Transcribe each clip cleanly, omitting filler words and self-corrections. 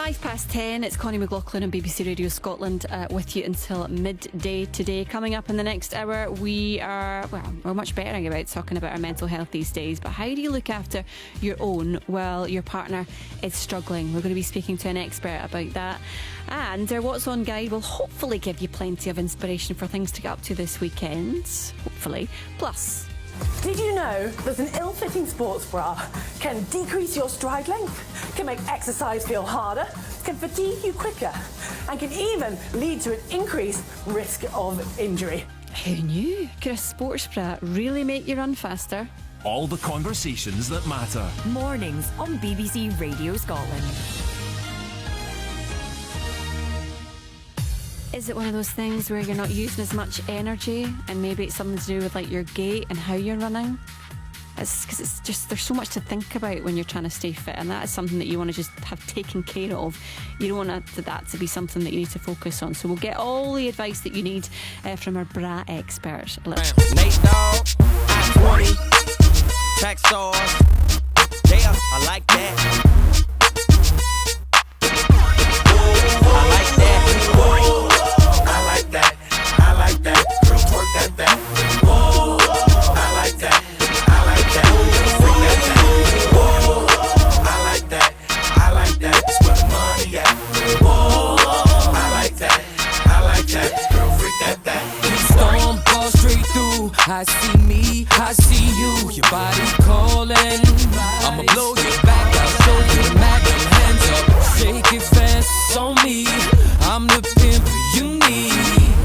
10:05, it's Connie McLaughlin on BBC Radio Scotland with you until midday today. Coming up in the next hour, we're much better about talking about our mental health these days, but how do you look after your own while your partner is struggling? We're going to be speaking to an expert about that. And our What's On guide will hopefully give you plenty of inspiration for things to get up to this weekend. Hopefully. Plus, did you know that an ill-fitting sports bra can decrease your stride length, can make exercise feel harder, can fatigue you quicker, and can even lead to an increased risk of injury? Who knew? Could a sports bra really make you run faster? All the conversations that matter. Mornings on BBC Radio Scotland. Is it one of those things where you're not using as much energy and maybe it's something to do with like your gait and how you're running? It's because it's just, there's so much to think about when you're trying to stay fit, and that is something that you want to just have taken care of. You don't want that to be something that you need to focus on. So we'll get all the advice that you need from our bra expert. Nate Dogg, I-20, track stars. Yeah, I like that. I like that. I like that. I like that. Girl, twerk that. Whoa, I like that. I like that. Freak that. Whoa, I like that. I like that. That's where the money at. Whoa, I like that. I like that. Girl, freak that. Storm ball straight through. I see me, I see you. Your body calling. I'ma blow your back. I'll show you the Mac. Hands up, shake it fast on me. I'm the pimp you need.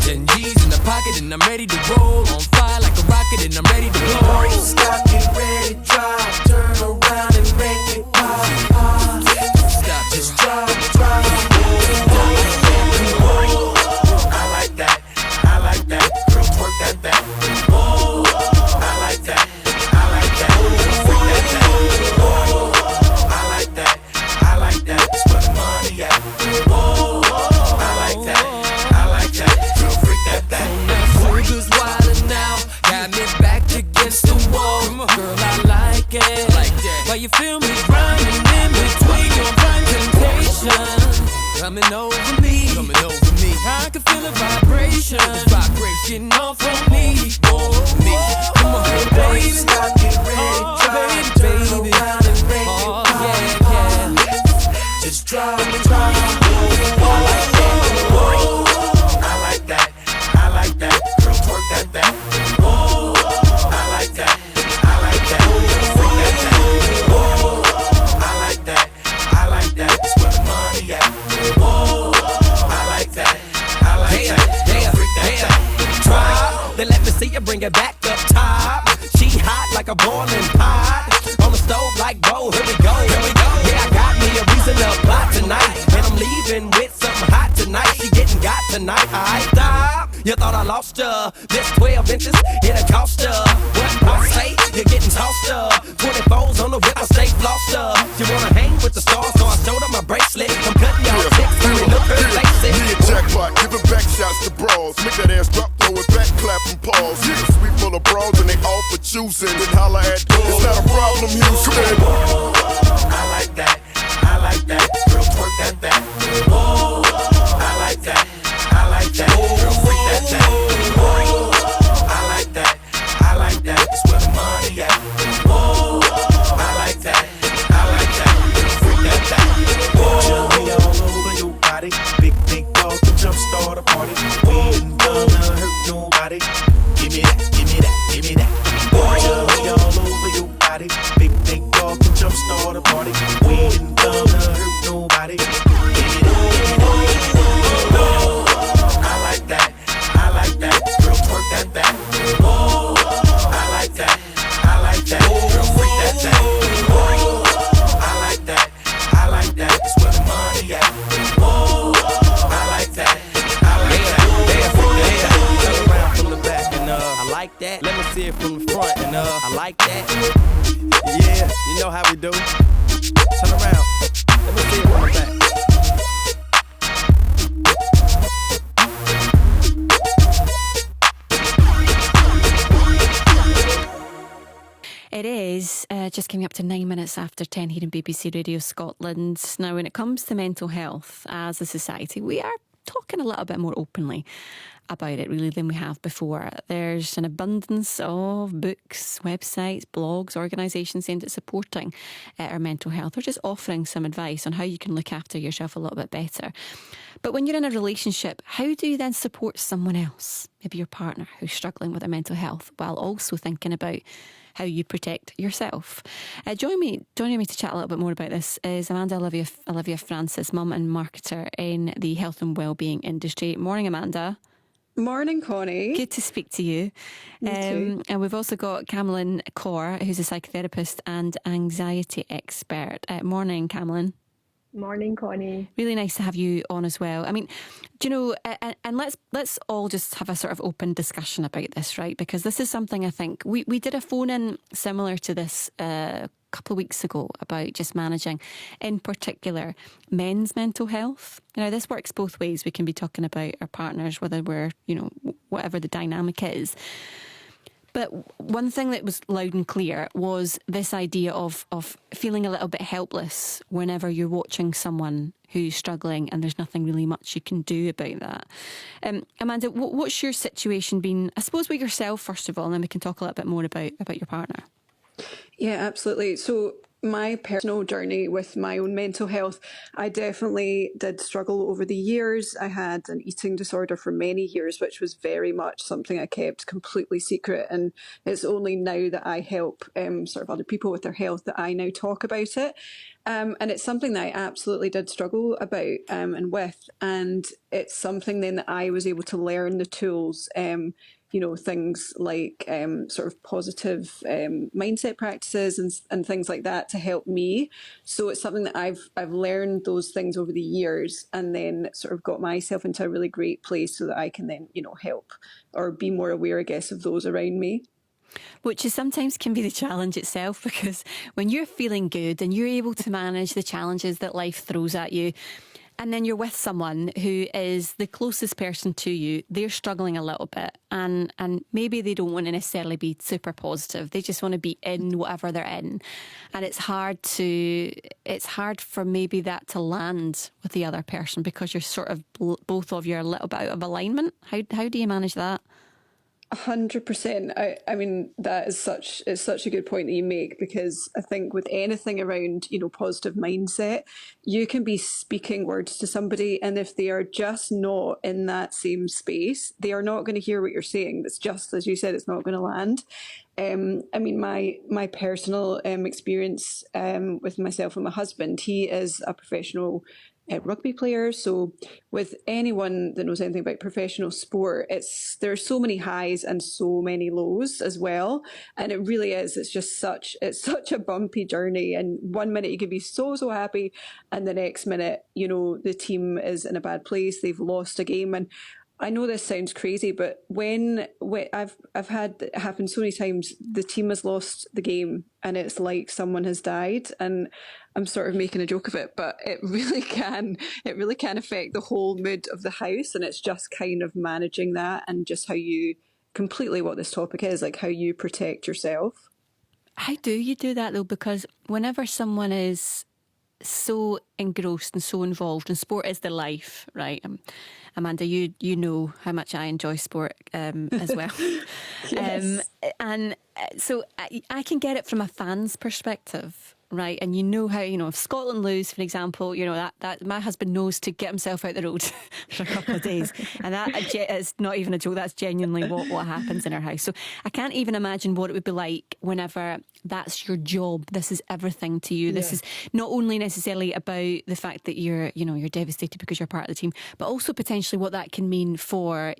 10 G's in the pocket and I'm ready to roll. On fire like a rocket and I'm ready to blow. Don't stop, get ready, drive. Turn around and make it pop. Stop, Just drive. I like that. I like that. Girl, twerk that. Whoa, I like that. I like that. Freak that. Whoa, I like that. I like that. That's where the money at. Whoa, I like that. I like that. Girl, freak that. Sugar's wildin' now. Got me back against the wall. Girl, I like it. Why you feel me running in between your blind temptations? Coming over me. I can feel a vibration getting off on me. Come on, baby. Stop, get ready, drive. Turn around and make it pop. Yeah. Just drive. I like that. Whoa, I like that. I like that. Girl, twerk that. Whoa, I like that. I like that. Freak that. Whoa, I like that. I like that. That's where the money at. Whoa, I like that. I like that. Freak that. Try. Then let me see you bring it back up top. She hot like a boiling pot. On the stove like, whoa, here we go. Yeah, I got me a reason to plot tonight. And I'm leaving with something hot tonight. She getting got tonight. I stop. You thought I lost ya. This 12 inches, it'll cost ya. What I say? You're getting tossed up. 24s on the whip, I stay flossed up. You wanna hang with the stars, so I showed up my bracelet. I'm cutting y'all chicks, look her face it. Me and Jackpot, giving back shots to bras. Make that ass drop, throw it back, clap and pause. Yeah, sweet full of bras and they all for choosing. Then holla at it's not a problem, Houston. Whoa, I like that. I like that. Girl, twerk that. Whoa, I like that. I like that. Girl, freak that. Whoa, I like that. I like that. That's where the money at. Whoa, I like that. I like that. Girl, freak that. Whoa, jelly all over your body. Big dog can jumpstart a party. We ain't gonna hurt nobody. Give me that. Give me that. Give me that. Jelly all over your body. Big dog can jumpstart a party. We ain't gonna hurt nobody. Give me that. Give me that. Whoa, I like that. I like that. Girl, twerk that. Whoa, I like that. I like that. Girl, freak that. Whoa, I like that. I like that. That's where the money at. Whoa, I like that. I like that. Freak that. Turn around from the back and I like that. Let me see it from the front and I like that. Yeah, you know how we do. Turn around. Let me see it from the back. It is just coming up to 9 minutes after 10 here in BBC Radio Scotland. Now, when it comes to mental health as a society, we are talking a little bit more openly about it really than we have before. There's an abundance of books, websites, blogs, organisations aimed at supporting our mental health or just offering some advice on how you can look after yourself a little bit better. But when you're in a relationship, how do you then support someone else, maybe your partner who's struggling with their mental health, while also thinking about how you protect yourself? Joining me to chat a little bit more about this is Amanda Olivia Francis, mum and marketer in the health and wellbeing industry. Morning, Amanda. Morning, Connie. Good to speak to you. Too. And we've also got Camelin Kaur, who's a psychotherapist and anxiety expert. Morning, Camelin. Morning, Connie. Really nice to have you on as well. I mean, do you know, and let's all just have a sort of open discussion about this, right? Because this is something I think we did a phone in similar to this a couple of weeks ago about just managing, in particular, men's mental health. Now, this works both ways. We can be talking about our partners, whether we're, whatever the dynamic is. But one thing that was loud and clear was this idea of feeling a little bit helpless whenever you're watching someone who's struggling and there's nothing really much you can do about that. Amanda, what's your situation been, I suppose, with yourself, first of all, and then we can talk a little bit more about your partner. Yeah, absolutely. So my personal journey with my own mental health, I definitely did struggle over the years. I had an eating disorder for many years, which was very much something I kept completely secret. And it's only now that I help sort of other people with their health that I now talk about it. And it's something that I absolutely did struggle about and with. And it's something then that I was able to learn the tools, things like sort of positive mindset practices and things like that to help me. So it's something that I've learned those things over the years and then sort of got myself into a really great place so that I can then, help or be more aware, I guess, of those around me. Which is sometimes can be the challenge itself, because when you're feeling good and you're able to manage the challenges that life throws at you, and then you're with someone who is the closest person to you, they're struggling a little bit and maybe they don't want to necessarily be super positive. They just want to be in whatever they're in. And it's hard for maybe that to land with the other person because you're sort of, both of you are a little bit out of alignment. How do you manage that? 100%. I mean, that is such a good point that you make, because I think with anything around, positive mindset, you can be speaking words to somebody, and if they are just not in that same space, they are not going to hear what you're saying. That's just, as you said, it's not going to land. I mean, my personal experience with myself and my husband, he is a professional rugby player. So with anyone that knows anything about professional sport, there are so many highs and so many lows as well. And it really is, it's such a bumpy journey. And 1 minute you can be so happy, and the next minute, the team is in a bad place. They've lost a game. And I know this sounds crazy, but when I've had it happen so many times, the team has lost the game and it's like someone has died, and I'm sort of making a joke of it, but it really can affect the whole mood of the house, and it's just kind of managing that and just how you, completely what this topic is, like how you protect yourself. How do you do that though? Because whenever someone is so engrossed and so involved, and sport is their life, right? Amanda, you know how much I enjoy sport as well. Yes. And so I can get it from a fan's perspective, right? And how, if Scotland lose, for example, that my husband knows to get himself out the road for a couple of days. And that is not even a joke, that's genuinely what happens in our house. So I can't even imagine what it would be like whenever that's your job. This is everything to you. This is not only necessarily about the fact that you're devastated because you're part of the team, but also potentially what that can mean for,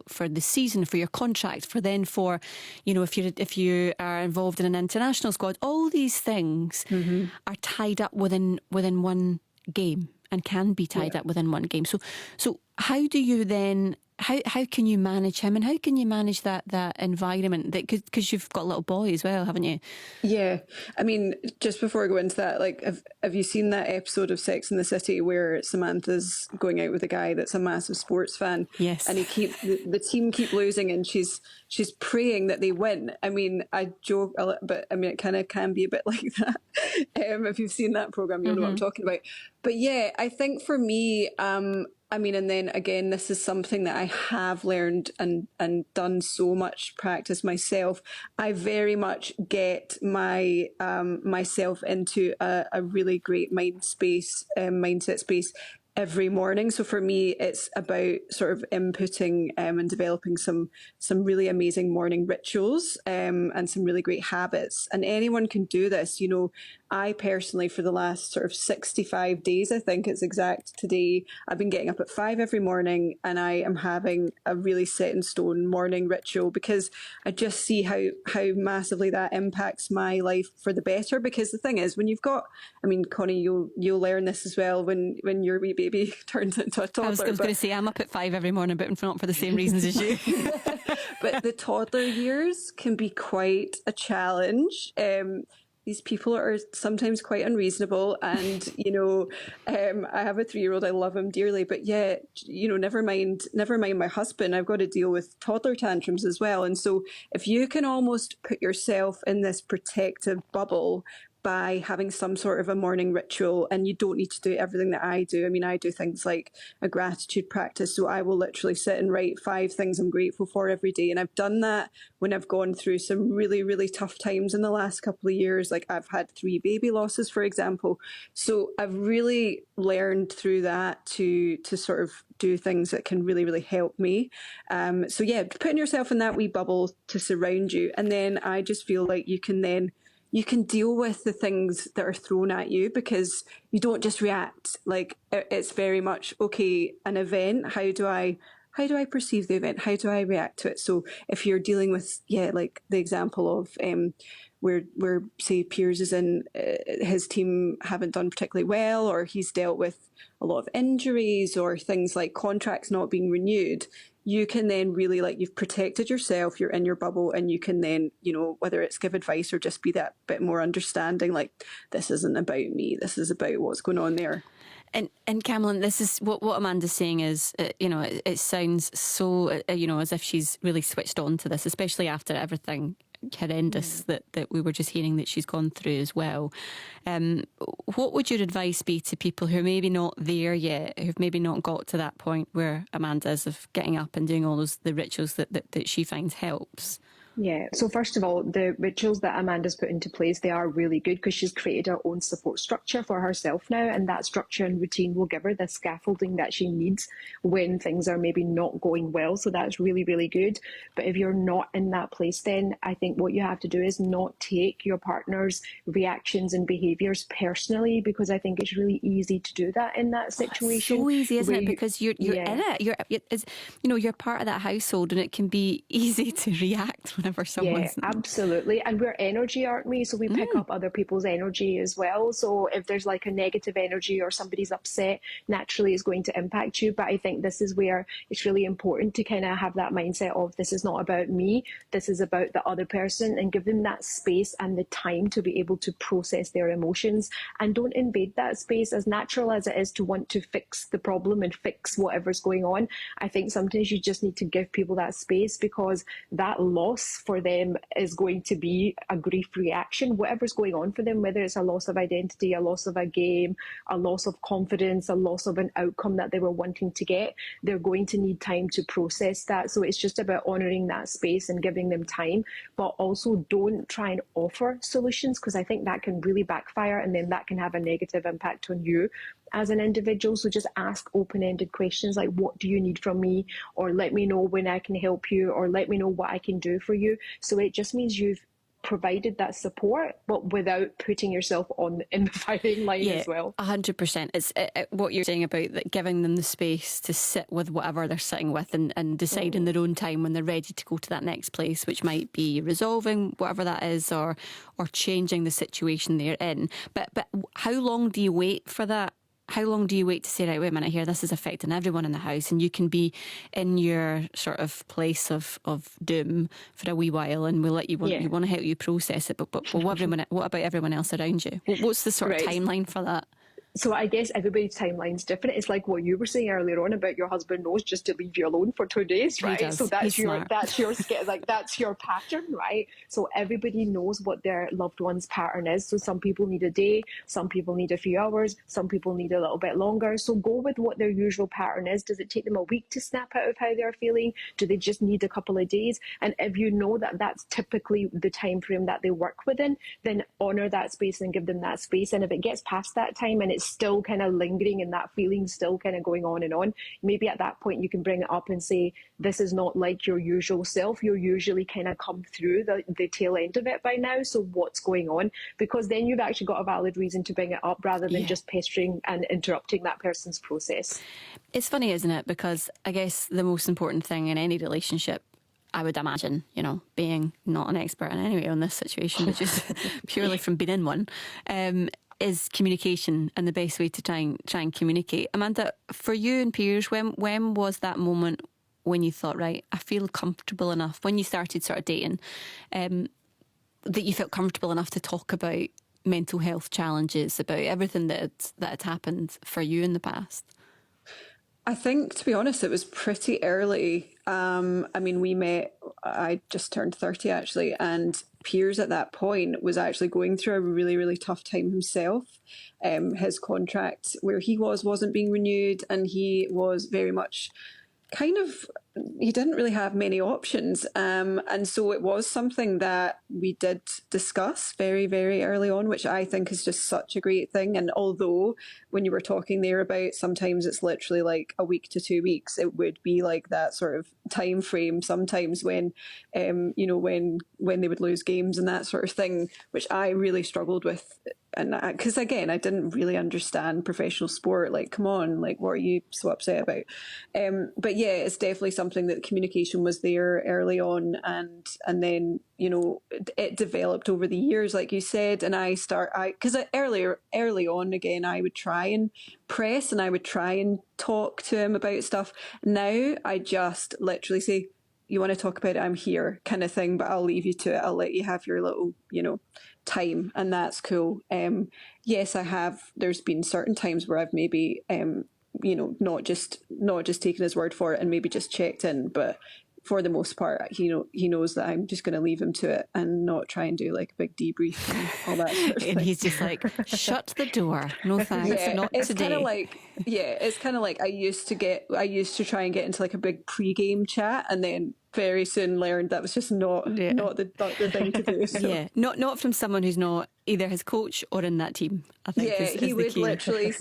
for the season, for your contract, for if you are involved in an international squad. All these things are tied up within one game and can be tied up within one game. So how do you then? How can you manage him, and how can you manage that environment? That because you've got a little boy as well, haven't you? Yeah, I mean, just before I go into that, like, have you seen that episode of Sex and the City where Samantha's going out with a guy that's a massive sports fan? Yes, and the team keep losing, and she's praying that they win. I mean, I joke a little bit. I mean, it kind of can be a bit like that. If you've seen that program, you'll know what I'm talking about. But yeah, I think for me, I mean, and then again, this is something that I have learned and done so much practice myself. I very much get my myself into a really great mindset space every morning. So for me, it's about sort of inputting and developing some really amazing morning rituals and some really great habits. And anyone can do this. You know, I personally, for the last sort of 65 days, I think it's exact today, I've been getting up at 5 every morning, and I am having a really set in stone morning ritual, because I just see how massively that impacts my life for the better. Because the thing is, when you've got, I mean, Connie, you'll learn this as well when your wee baby turns into a toddler. I was going to say, I'm up at 5 every morning, but not for the same reasons as you. But the toddler years can be quite a challenge. These people are sometimes quite unreasonable, and you know, I have a 3-year-old. I love him dearly, but yeah, you know, never mind my husband. I've got to deal with toddler tantrums as well. And so, if you can almost put yourself in this protective bubble by having some sort of a morning ritual, and you don't need to do everything that I do. I mean, I do things like a gratitude practice. So I will literally sit and write 5 things I'm grateful for every day. And I've done that when I've gone through some really, really tough times in the last couple of years. Like I've had 3 baby losses, for example. So I've really learned through that to sort of do things that can really, really help me. So yeah, putting yourself in that wee bubble to surround you. And then I just feel like you can deal with the things that are thrown at you, because you don't just react. Like it's very much, okay, an event, how do I perceive the event? How do I react to it? So if you're dealing with, like the example of where say Piers is in, his team haven't done particularly well, or he's dealt with a lot of injuries or things like contracts not being renewed, you can then really, like, you've protected yourself, you're in your bubble, and you can then, you know, whether it's give advice or just be that bit more understanding, like, this isn't about me, this is about what's going on there. And Camelin, this is what Amanda's saying is, you know, it sounds so, you know, as if she's really switched on to this, especially after everything horrendous that we were just hearing that she's gone through as well. What would your advice be to people who are maybe not there yet, who've maybe not got to that point where Amanda is, of getting up and doing all the rituals that she finds helps? Yeah, so first of all, the rituals that Amanda's put into place, they are really good, because she's created her own support structure for herself now, and that structure and routine will give her the scaffolding that she needs when things are maybe not going well. So that's really, really good. But if you're not in that place, then I think what you have to do is not take your partner's reactions and behaviours personally, because I think it's really easy to do that in that situation. It's so easy, isn't it? Because you're in it. You're part of that household, and it can be easy to react whenever someone's... Yeah, absolutely. And we're energy, aren't we? So we pick up other people's energy as well. So if there's like a negative energy or somebody's upset, naturally it's going to impact you. But I think this is where it's really important to kind of have that mindset of, this is not about me, this is about the other person, and give them that space and the time to be able to process their emotions. And don't invade that space. As natural as it is to want to fix the problem and fix whatever's going on, I think sometimes you just need to give people that space, because that loss for them is going to be a grief reaction, whatever's going on for them, whether it's a loss of identity, a loss of a game, a loss of confidence, a loss of an outcome that they were wanting to get. They're going to need time to process that. So it's just about honouring that space and giving them time, but also don't try and offer solutions, because I think that can really backfire, and then that can have a negative impact on you as an individual. So just ask open-ended questions like, what do you need from me? Or let me know when I can help you, or let me know what I can do for you. So it just means you've provided that support, but without putting yourself in the firing line as well. 100%. It's what you're saying about that, giving them the space to sit with whatever they're sitting with, and decide in their own time when they're ready to go to that next place, which might be resolving whatever that is, or changing the situation they're in. But how long do you wait for that? how long do you wait to say, right, wait a minute here, this is affecting everyone in the house, and you can be in your sort of place of doom for a wee while, and we'll let you, we want to help you process it, but what about everyone else around you? What's the sort of timeline for that? So I guess everybody's timeline's different. It's like what you were saying earlier on about your husband knows just to leave you alone for 2 days, right? So that's your that's your pattern, right? So everybody knows what their loved one's pattern is. So some people need a day, some people need a few hours, some people need a little bit longer. So go with what their usual pattern is. Does it take them a week to snap out of how they're feeling? Do they just need a couple of days? And if you know that that's typically the time frame that they work within, then honor that space and give them that space. And if it gets past that time and it's still kind of lingering and that feeling still kind of going on and on, maybe at that point you can bring it up and say, this is not like your usual self. You're usually kind of come through the tail end of it by now. So what's going on? Because then you've actually got a valid reason to bring it up rather than just pestering and interrupting that person's process. It's funny, isn't it? Because I guess the most important thing in any relationship, I would imagine, being not an expert in any way on this situation, which is purely from being in one, is communication, and the best way to try and communicate. Amanda, for you and Piers, when was that moment when you thought, right, I feel comfortable enough, when you started sort of dating, that you felt comfortable enough to talk about mental health challenges, about everything that had happened for you in the past? I think, to be honest, it was pretty early. I mean, we met, I just turned 30 actually, and Piers at that point was actually going through a really, really tough time himself. His contract where he wasn't being renewed, and he was very much he didn't really have many options. And so it was something that we did discuss very, very early on, which I think is just such a great thing. And although when you were talking there about sometimes it's literally like a week to 2 weeks, it would be like that sort of time frame sometimes when, when they would lose games and that sort of thing, which I really struggled with. And because again, I didn't really understand professional sport. Like, come on, like, what are you so upset about? But yeah, it's definitely something that communication was there early on, and then it developed over the years, like you said. And because early on, again, I would try and press and I would try and talk to him about stuff. Now I just literally say, you want to talk about it, I'm here, kind of thing, but I'll leave you to it. I'll let you have your little, time, and that's cool. Yes, there's been certain times where I've maybe, not just taken his word for it and maybe just checked in, but for the most part, he knows that I'm just going to leave him to it and not try and do like a big debrief and all that sort of thing. And he's just like, shut the door. No thanks, not it's today. It's kind of like I used to try and get into like a big pre-game chat, and then very soon learned that was just not the thing to do. So. Yeah, not from someone who's not either his coach or in that team. I think he would literally.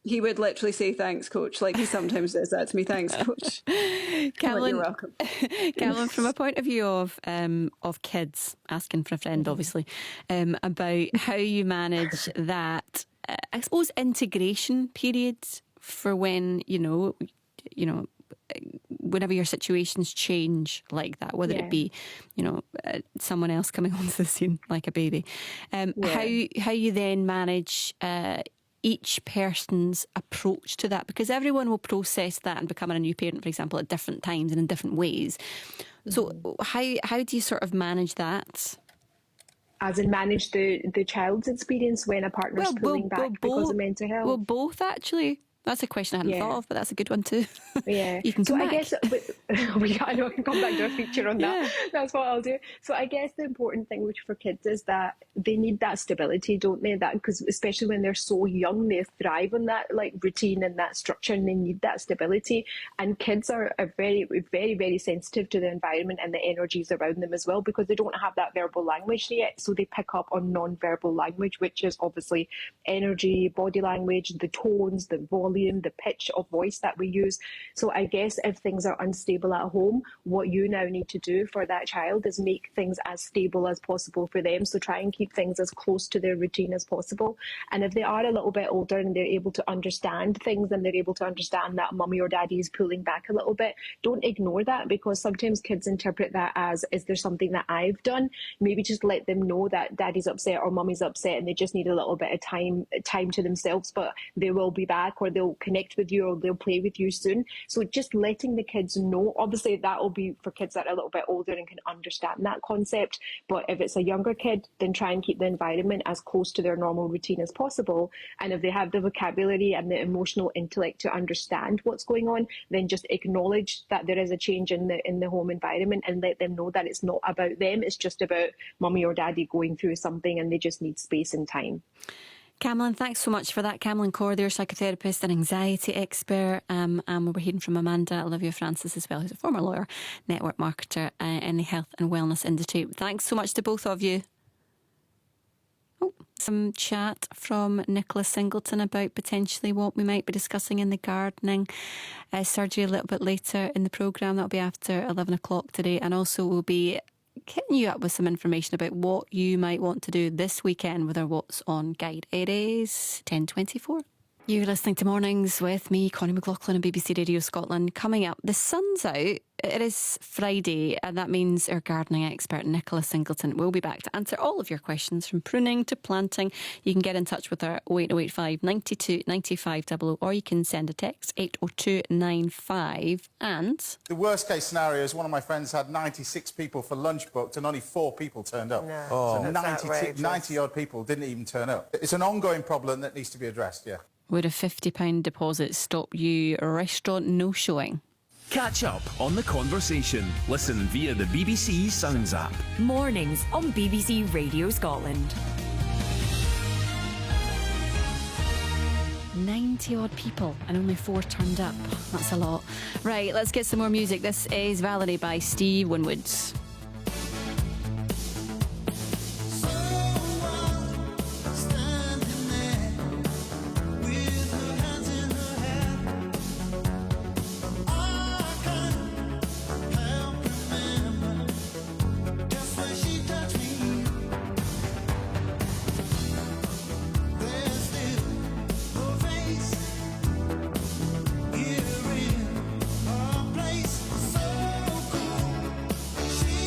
He would literally say, thanks, coach. Like he sometimes says that to me, thanks, coach. Caroline, you're welcome. Caroline, from a point of view of kids, asking for a friend, obviously, about how you manage that, I suppose, integration period for when, whenever your situations change like that, whether it be, someone else coming onto the scene like a baby, how you then manage each person's approach to that, because everyone will process that and becoming a new parent, for example, at different times and in different ways. So how do you sort of manage that? As in manage the child's experience when a partner's pulling back because of mental health? Well, both actually. That's a question I hadn't thought of, but that's a good one too. Yeah. You can come back. I guess I know I can come back to a feature on that. That's what I'll do. So I guess the important thing for kids is that they need that stability, don't they? That because especially when they're so young, they thrive on that like routine and that structure, and they need that stability. And kids are very, very, very sensitive to the environment and the energies around them as well, because they don't have that verbal language yet. So they pick up on non-verbal language, which is obviously energy, body language, the tones, the volume, volume, the pitch of voice that we use. So I guess if things are unstable at home, what you now need to do for that child is make things as stable as possible for them. So try and keep things as close to their routine as possible. And if they are a little bit older and they're able to understand things and they're able to understand that mummy or daddy is pulling back a little bit, don't ignore that, because sometimes kids interpret that as, is there something that I've done? Maybe just let them know that daddy's upset or mummy's upset and they just need a little bit of time to themselves, but they will be back, or they'll connect with you, or they'll play with you soon. So just letting the kids know, obviously that will be for kids that are a little bit older and can understand that concept, but if it's a younger kid, then try and keep the environment as close to their normal routine as possible. And if they have the vocabulary and the emotional intellect to understand what's going on, then just acknowledge that there is a change in the home environment and let them know that it's not about them, it's just about mummy or daddy going through something and they just need space and time. Camlin, thanks so much for that. Camlin Corder, psychotherapist and anxiety expert. And we were hearing from Amanda Olivia Francis as well, who's a former lawyer, network marketer in the health and wellness industry. Thanks so much to both of you. Some chat from Nicholas Singleton about potentially what we might be discussing in the gardening surgery a little bit later in the programme. That'll be after 11 o'clock today. And also we'll be hitting you up with some information about what you might want to do this weekend with our What's On guide. It is 10:24. You're listening to Mornings with me, Connie McLaughlin on BBC Radio Scotland. Coming up, the sun's out. It is Friday, and that means our gardening expert, Nicola Singleton, will be back to answer all of your questions from pruning to planting. You can get in touch with her 08085 92 95 00, or you can send a text 80295. And the worst case scenario is one of my friends had 96 people for lunch booked and only 4 people turned up. No. So 90 odd people didn't even turn up. It's an ongoing problem that needs to be addressed, yeah. Would a £50 deposit stop you restaurant no-showing? Catch up on the conversation. Listen via the BBC Sounds app. Mornings on BBC Radio Scotland. 90 odd people and only 4 turned up. That's a lot. Right, let's get some more music. This is Valerie by Steve Winwood. She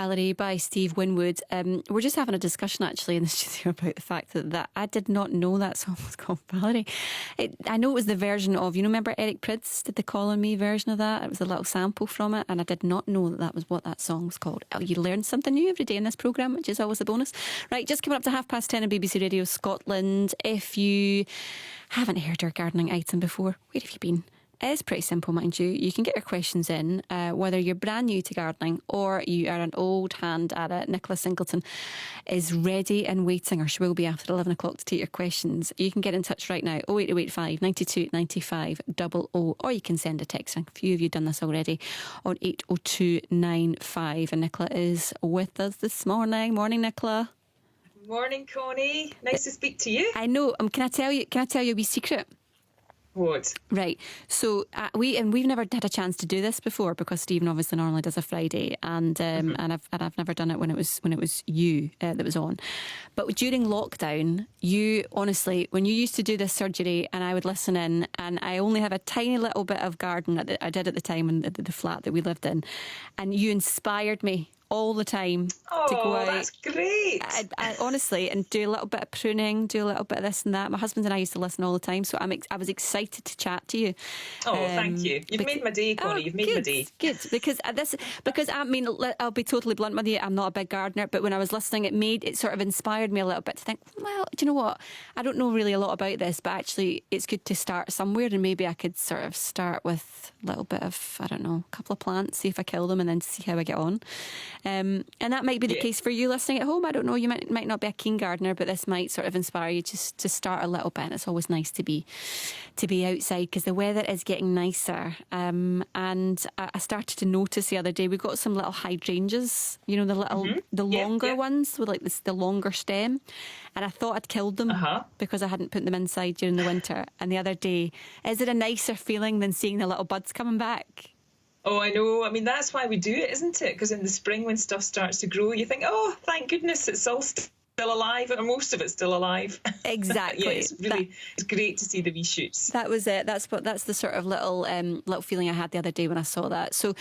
Valerie by Steve Winwood. We're just having a discussion actually in the studio about the fact that I did not know that song was called Valerie. I know it was the version of, remember Eric Prydz did the Call On Me version of that? It was a little sample from it, and I did not know that was what that song was called. Oh, you learn something new every day in this programme, which is always a bonus. Right, just coming up to 10:30 on BBC Radio Scotland. If you haven't heard our gardening item before, where have you been? It's pretty simple, mind you. You can get your questions in, whether you're brand new to gardening or you are an old hand at it. Nicola Singleton is ready and waiting, or she will be after 11 o'clock to take your questions. You can get in touch right now, 08285 92 95 00, or you can send a text. A few of you have done this already on 80295. And Nicola is with us this morning. Morning, Nicola. Morning, Connie. Nice to speak to you. I know. Can I tell you a wee secret? What? Right. So we've never had a chance to do this before, because Stephen obviously normally does a Friday, and I've never done it when it was you that was on. But during lockdown, you honestly, when you used to do this surgery, and I would listen in, and I only have a tiny little bit of garden that I did at the time in the flat that we lived in, and you inspired me all the time to go out. That's great. I honestly, and do a little bit of pruning, do a little bit of this and that. My husband and I used to listen all the time, so I was excited to chat to you. Oh, thank you. You've made my day, Connie. You've made my day. Good, because I mean, I'll be totally blunt with you. I'm not a big gardener, but when I was listening, it sort of inspired me a little bit to think, well, do you know what? I don't know really a lot about this, but actually, it's good to start somewhere, and maybe I could sort of start with a little bit of, I don't know, a couple of plants, see if I kill them, and then see how I get on. And that might be the case for you listening at home. I don't know, you might not be a keen gardener, but this might sort of inspire you just to start a little bit. And it's always nice to be outside, because the weather is getting nicer. And I started to notice the other day, we got some little hydrangeas, the longer ones with like the longer stem. And I thought I'd killed them because I hadn't put them inside during the winter. And the other day, is it a nicer feeling than seeing the little buds coming back? Oh, I know. I mean, that's why we do it, isn't it? Because in the spring, when stuff starts to grow, you think, oh, thank goodness it's all still alive, or most of it's still alive. Exactly. It's great to see the wee shoots. That was it. That's the sort of little feeling I had the other day when I saw that. So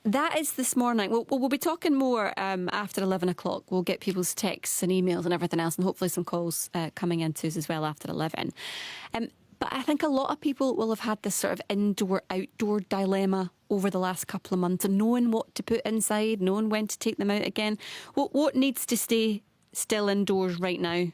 that is this morning. We'll be talking more after 11 o'clock. We'll get people's texts and emails and everything else, and hopefully some calls coming into us as well after 11. But I think a lot of people will have had this sort of indoor-outdoor dilemma over the last couple of months, and knowing what to put inside, knowing when to take them out again. What needs to stay still indoors right now?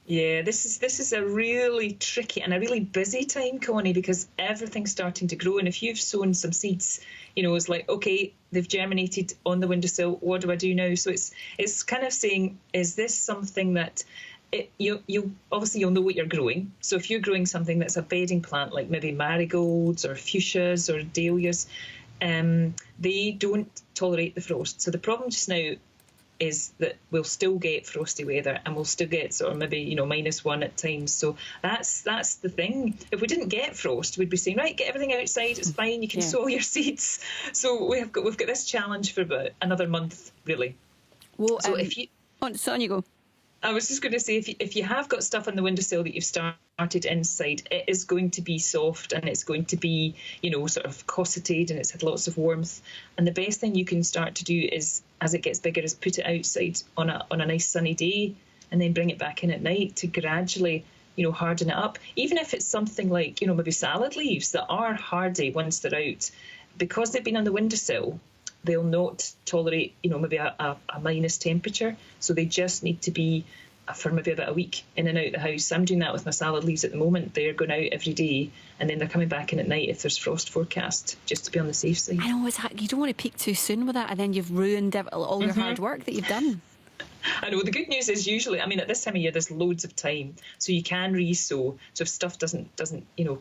Yeah, this is a really tricky and a really busy time, Connie, because everything's starting to grow. And if you've sown some seeds, it's like, okay, they've germinated on the windowsill. What do I do now? So it's kind of saying, is this something that you obviously you'll know what you're growing. So if you're growing something that's a bedding plant, like maybe marigolds or fuchsias or dahlias, they don't tolerate the frost. So the problem just now is that we'll still get frosty weather, and we'll still get sort of maybe -1 at times. So that's the thing. If we didn't get frost, we'd be saying, right, get everything outside, it's fine, you can sow your seeds. So we've got this challenge for about another month, really. Well, so if you on you go. I was just going to say, if you have got stuff on the windowsill that you've started inside, it is going to be soft, and it's going to be, sort of cosseted, and it's had lots of warmth. And the best thing you can start to do is, as it gets bigger, is put it outside on a nice sunny day, and then bring it back in at night to gradually, harden it up. Even if it's something like, maybe salad leaves that are hardy once they're out, because they've been on the windowsill, they'll not tolerate, maybe a minus temperature. So they just need to be for maybe about a week in and out the house. I'm doing that with my salad leaves at the moment. They're going out every day, and then they're coming back in at night if there's frost forecast, just to be on the safe side. I know, you don't want to peak too soon with that, and then you've ruined all your hard work that you've done. I know. The good news is usually, at this time of year, there's loads of time, so you can re-sow. So if stuff doesn't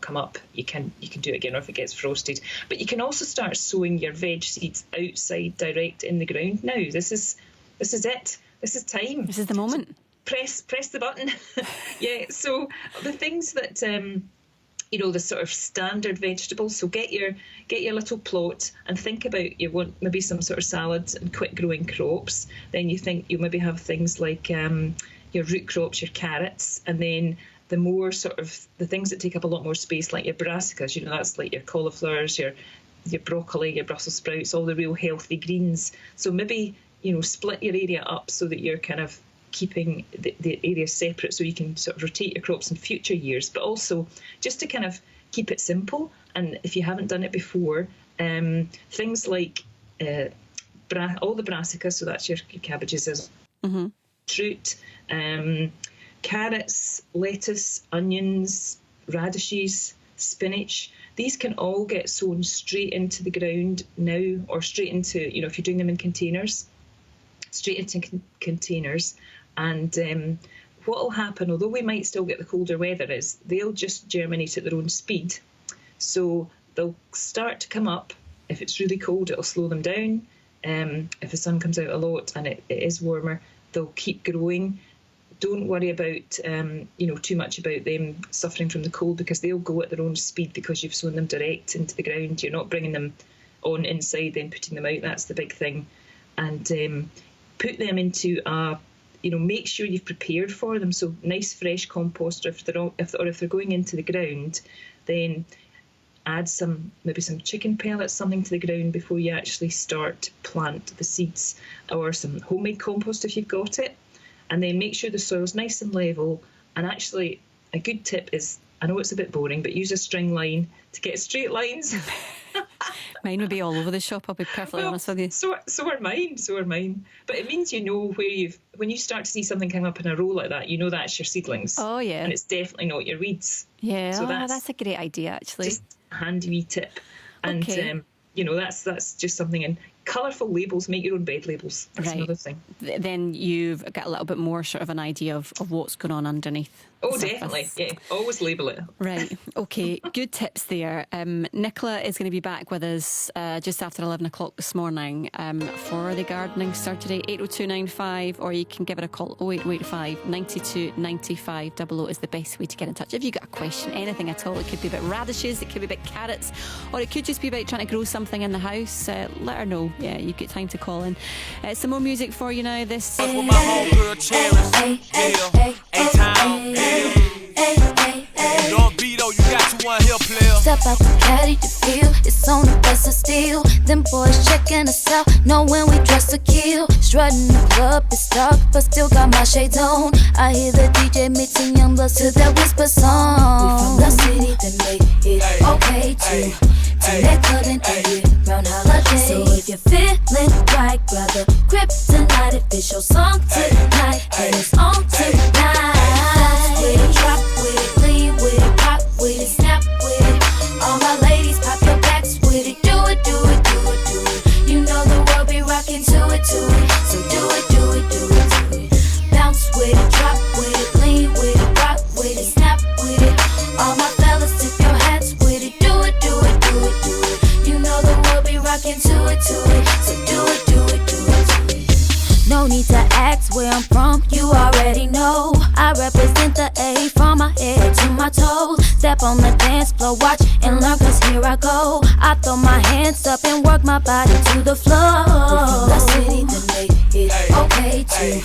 come up, you can do it again, or if it gets frosted. But you can also start sowing your veg seeds outside, direct in the ground now. This is it. This is time. This is the moment. So press the button. Yeah. So the things that the sort of standard vegetables. So get your little plot and think about, you want maybe some sort of salads and quick growing crops. Then you think you maybe have things like your root crops, your carrots, and then the more sort of the things that take up a lot more space, like your brassicas. That's like your cauliflowers, your broccoli, your Brussels sprouts, all the real healthy greens. So maybe split your area up so that you're kind of keeping the area separate so you can sort of rotate your crops in future years, but also just to kind of keep it simple. And if you haven't done it before, things like all the brassica, so that's your cabbages, fruit, carrots, lettuce, onions, radishes, spinach. These can all get sown straight into the ground now, or straight into, if you're doing them in containers, straight into containers. And what will happen, although we might still get the colder weather, is they'll just germinate at their own speed. So they'll start to come up. If it's really cold, it'll slow them down. If the sun comes out a lot and it is warmer, they'll keep growing. Don't worry about, too much about them suffering from the cold, because they'll go at their own speed because you've sown them direct into the ground. You're not bringing them on inside, then putting them out. That's the big thing. And put them into make sure you've prepared for them. So nice fresh compost, or if they're going into the ground, then add maybe some chicken pellets, something to the ground before you actually start to plant the seeds, or some homemade compost if you've got it. And then make sure the soil's nice and level. And actually, a good tip is, I know it's a bit boring, but use a string line to get straight lines. Mine would be all over the shop, I'll be perfectly honest with you. So are mine. But it means where when you start to see something come up in a row like that, that's your seedlings. Oh, yeah. And it's definitely not your weeds. Yeah, so that's a great idea, actually. Just a handy wee tip. And, okay. That's just something. And colourful labels, make your own bed labels. That's another thing. Then you've got a little bit more sort of an idea of what's going on underneath. Oh, definitely. Yeah, always label it. Right. Okay. Good tips there. Nicola is going to be back with us just after 11 o'clock this morning for the gardening Saturday, 80295, or you can give it a call, 08885 92 95 00 is the best way to get in touch. If you've got a question, anything at all, it could be about radishes, it could be about carrots, or it could just be about trying to grow something in the house, let her know. Yeah, you've got time to call in. Some more music for you now. This with my homegirl Cherish, A-Town, North Vito, you got you one here, player. Step out the caddy to feel, it's on the best of steel. Them boys checking us out, knowing we dress to kill. Strutting the club, it's dark, but still got my shades on. I hear the DJ mixing young bloods to that whisper song. We from the city that make it okay to let club and year round holiday. So if you're feeling right, grab the kryptonite. If it's your song tonight, then it's on tonight. Dance with it, drop with it, lean with it, pop with it, snap with it. All my ladies, pop your backs with it. Do it, do it, do it, do it. You know the world be rocking to it, to it. So do it, do it, do it, do it. Bounce with it, drop with it, lean with it, rock with it, snap with it. All my fellas, tip your hats with it. Do it, do it, do it, do it. You know the world be rocking to it, to it. So do it, do it, do it, do it. No need to ask where I'm from, you already know. I represent the A from my head to my toes. Step on the dance floor, watch and learn, cause here I go. I throw my hands up and work my body to the floor. We're from the city that make it okay to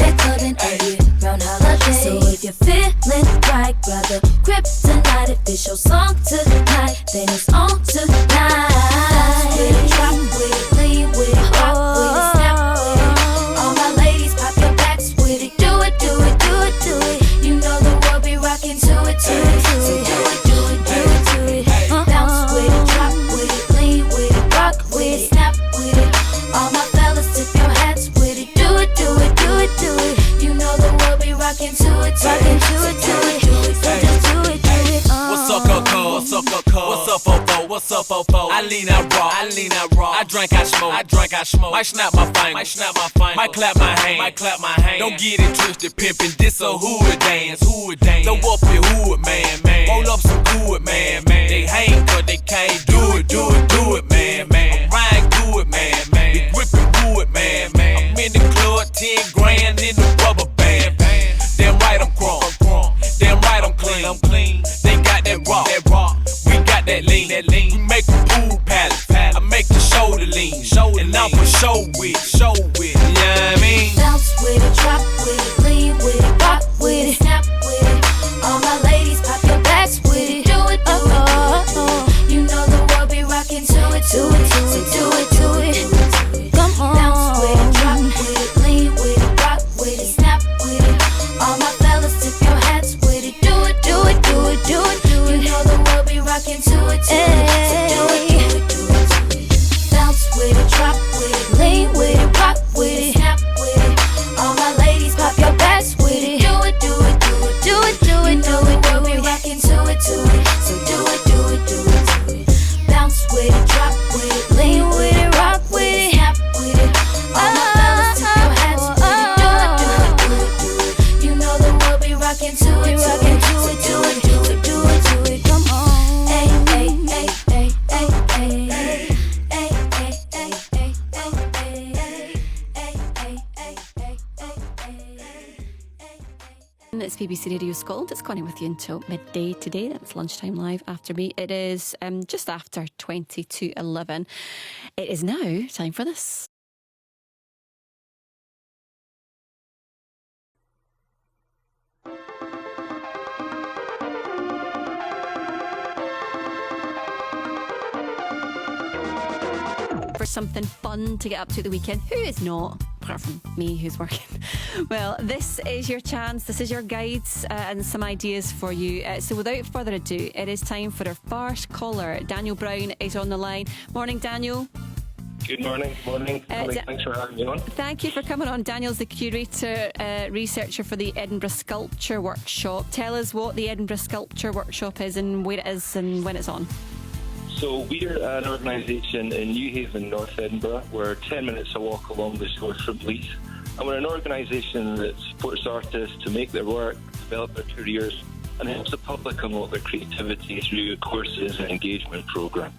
let club and year round holiday. So if you're feeling right, grab the kryptonite. If it's your song tonight, then it's on tonight. Dance with it, drop with it, lean with it, rock with it, snap with it. All my ladies, pop your backs with it. Do it, do it, do it, do it. You know the world be rocking to it, to it. So do it, do it, do it, do it. Bounce with it, drop with it, lean with it, rock with it, snap with it. All my fellas, tip your hats with it. Do it, do it, do it, do it. You know the world be rocking to it, rocking to it, to it. So just do it, do it. What's up, Coco? What's up, Coco? What's up, Fofo? What's up, Fofo? I lean out raw, I lean out raw. I drink, I smoke, I drink, I smoke. Might snap my fingers, might snap my fingers. Might clap my hand, might clap my hand. Don't get it twisted, pimpin'. This a hood dance, hood dance. Throw up your hood, man, man. Roll up some good, man, man. They hang but they can't do it, do it, do it, man, man. I'm riding good, man, man. Be gripping wood, man, man. I'm in the club, 10 grand in the rubber band. Damn right I'm crunk, damn right I'm clean. They got that rock, we got that lean. We make a pool palace, I make the shoulder lean, and I'm for show with, you know what I mean? Bounce with it, drop with it, lean with it, rock with it, snap with it. All my ladies, pop your backs with it. Do it, do it, do it, do it. You know the world be rocking to it, to it, so do it, do it. Come on. Bounce with it, It's BBC Radio Scotland. It's Connie with you until midday today. That's lunchtime live after me. It is just after 20 to 11. It is now time for this. For something fun to get up to the weekend. Who is not? Apart from me, who's working. Well, this is your chance. This is your guides and some ideas for you. So without further ado, it is time for our first caller. Daniel Brown is on the line. Morning, Daniel. Good morning. Thanks for having me on. Thank you for coming on. Daniel's the curator, researcher for the Edinburgh Sculpture Workshop. Tell us what the Edinburgh Sculpture Workshop is and where it is and when it's on. So we're an organisation in Newhaven, North Edinburgh. We're 10 minutes a walk along the shore from Leith. And we're an organisation that supports artists to make their work, develop their careers, and helps the public unlock their creativity through courses and engagement programmes.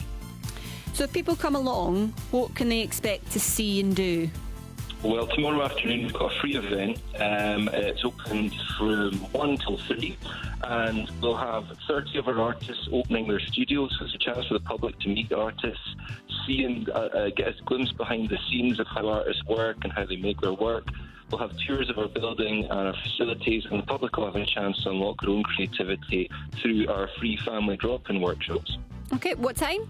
So if people come along, what can they expect to see and do? Well, tomorrow afternoon we've got a free event. It's open from 1 till 3, and we'll have 30 of our artists opening their studios. So it's a chance for the public to meet the artists, see and get a glimpse behind the scenes of how artists work and how they make their work. We'll have tours of our building and our facilities, and the public will have a chance to unlock their own creativity through our free family drop-in workshops. Okay, what time?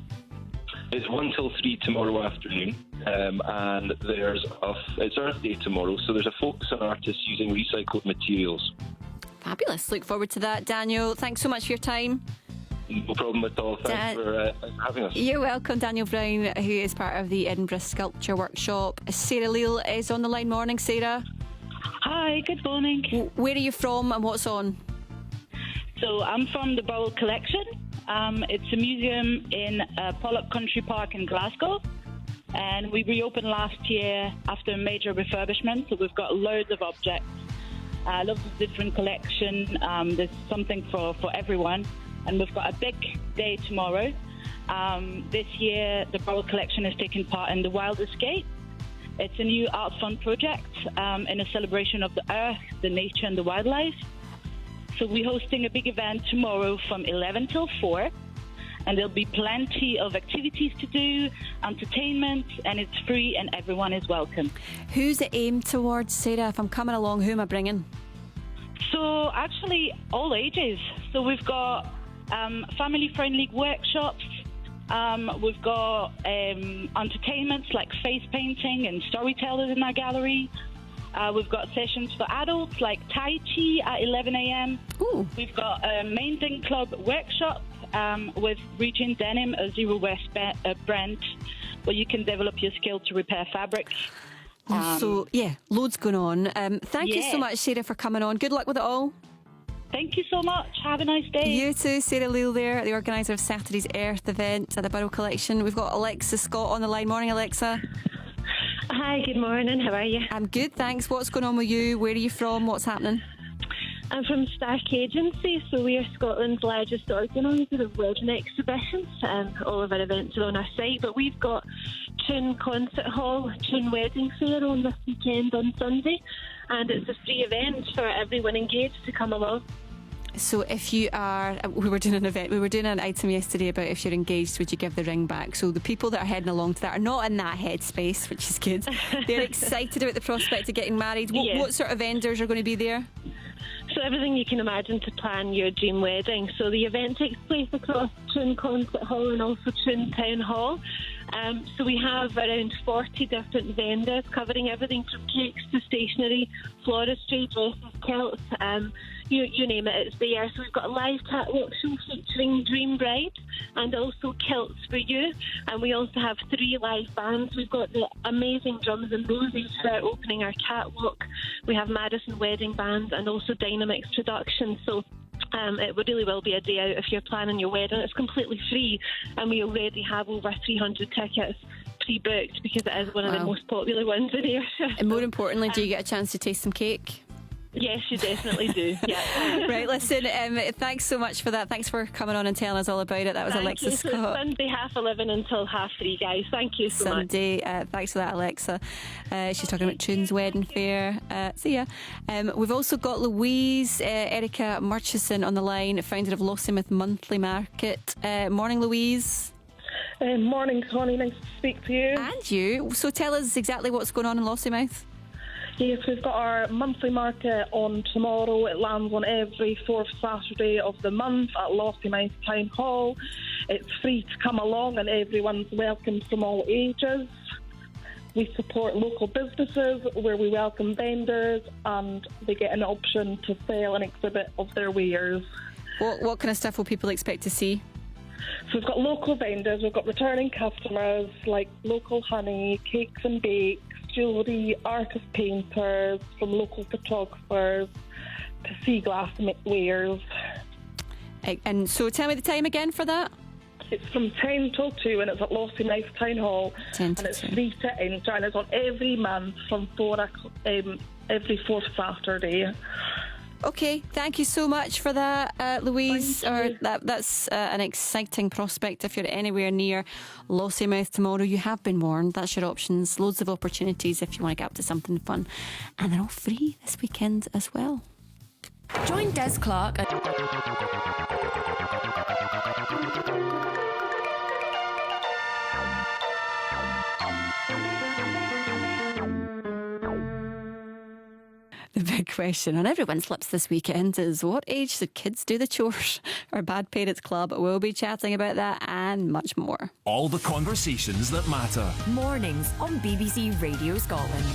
It's 1 till 3 tomorrow afternoon, and it's Earth Day tomorrow, so there's a focus on artists using recycled materials. Fabulous. Look forward to that, Daniel. Thanks so much for your time. No problem at all. Thanks for having us. You're welcome, Daniel Brown, who is part of the Edinburgh Sculpture Workshop. Sarah Leal is on the line. Morning, Sarah. Hi, good morning. Where are you from and what's on? So I'm from the Burrell Collection. It's a museum in Pollok Country Park in Glasgow, and we reopened last year after a major refurbishment, so we've got loads of objects, lots of different collection. There's something for everyone, and we've got a big day tomorrow. This year the Burrell Collection is taking part in the Wild Escape. It's a new art fund project in a celebration of the earth, the nature and the wildlife. So we're hosting a big event tomorrow from 11 till 4, and there'll be plenty of activities to do, entertainment, and it's free and everyone is welcome. Who's it aimed towards, Sarah? If I'm coming along, who am I bringing? So actually all ages. So we've got family-friendly workshops. We've got entertainments like face painting and storytellers in our gallery. We've got sessions for adults like Tai Chi at 11 a.m. Ooh. We've got a Mainting Club workshop with Regent Denim, a zero waste brand, where you can develop your skill to repair fabrics. So, yeah, loads going on. Thank you so much, Sarah, for coming on. Good luck with it all. Thank you so much. Have a nice day. You too, Sarah Leal there, the organiser of Saturday's Earth event at the Burrell Collection. We've got Alexa Scott on the line. Morning, Alexa. Hi, good morning. How are you? I'm good, thanks. What's going on with you? Where are you from? What's happening? I'm from Stark Agency, so we are Scotland's largest organiser of wedding exhibitions, and all of our events are on our site. But we've got Tune Concert Hall, Tune Wedding Fair on this weekend on Sunday, and it's a free event for everyone engaged to come along. So if you are, we were doing an item yesterday about if you're engaged, would you give the ring back? So the people that are heading along to that are not in that headspace, which is good. They're excited about the prospect of getting married. What sort of vendors are going to be there? So everything you can imagine to plan your dream wedding. So the event takes place across Tune Concert Hall and also Tune Town Hall. So we have around 40 different vendors covering everything from cakes to stationery, floristry, dresses, kilts, you name it, it's there. So we've got a live catwalk show featuring Dream Bride and also kilts for you. And we also have 3 live bands. We've got the amazing Drums and Roses for opening our catwalk. We have Madison Wedding Band and also Dynamics Production. So it really will be a day out if you're planning your wedding. It's completely free, and we already have over 300 tickets pre-booked because it is one of the most popular ones in Ayrshire. And more importantly, do you get a chance to taste some cake? Yes, you definitely do. Yeah. Right, listen, thanks so much for that. Thanks for coming on and telling us all about it. That was Thank Alexa you. So Scott. Sunday 11:30 until 3:30, guys. Thank you so much. Sunday. Thanks for that, Alexa. She's talking about Tunes Wedding Fair. See ya. We've also got Louise Erica Murchison on the line, founder of Lossiemouth Monthly Market. Morning, Louise. Morning, Connie. Nice to speak to you. And you. So tell us exactly what's going on in Lossiemouth. Yes, we've got our monthly market on tomorrow. It lands on every fourth Saturday of the month at Lossiemouth Town Hall. It's free to come along and everyone's welcome from all ages. We support local businesses where we welcome vendors and they get an option to sell an exhibit of their wares. What kind of stuff will people expect to see? So we've got local vendors, we've got returning customers like local honey, cakes and bakes, jewellery, artist painters, from local photographers to sea glass wares. And so tell me the time again for that. It's from 10 till 2 and it's at Lossiemouth Town Hall. 10 and till it's 2. free to enter and it's on every month from 4 o'clock, every fourth Saturday. Okay, thank you so much for that, Louise. That's an exciting prospect if you're anywhere near Lossiemouth tomorrow. You have been warned. That's your options. Loads of opportunities if you want to get up to something fun. And they're all free this weekend as well. Join Des Clark. The big question on everyone's lips this weekend is, what age should kids do the chores? Our Bad Parents Club will be chatting about that and much more. All the conversations that matter. Mornings on BBC Radio Scotland.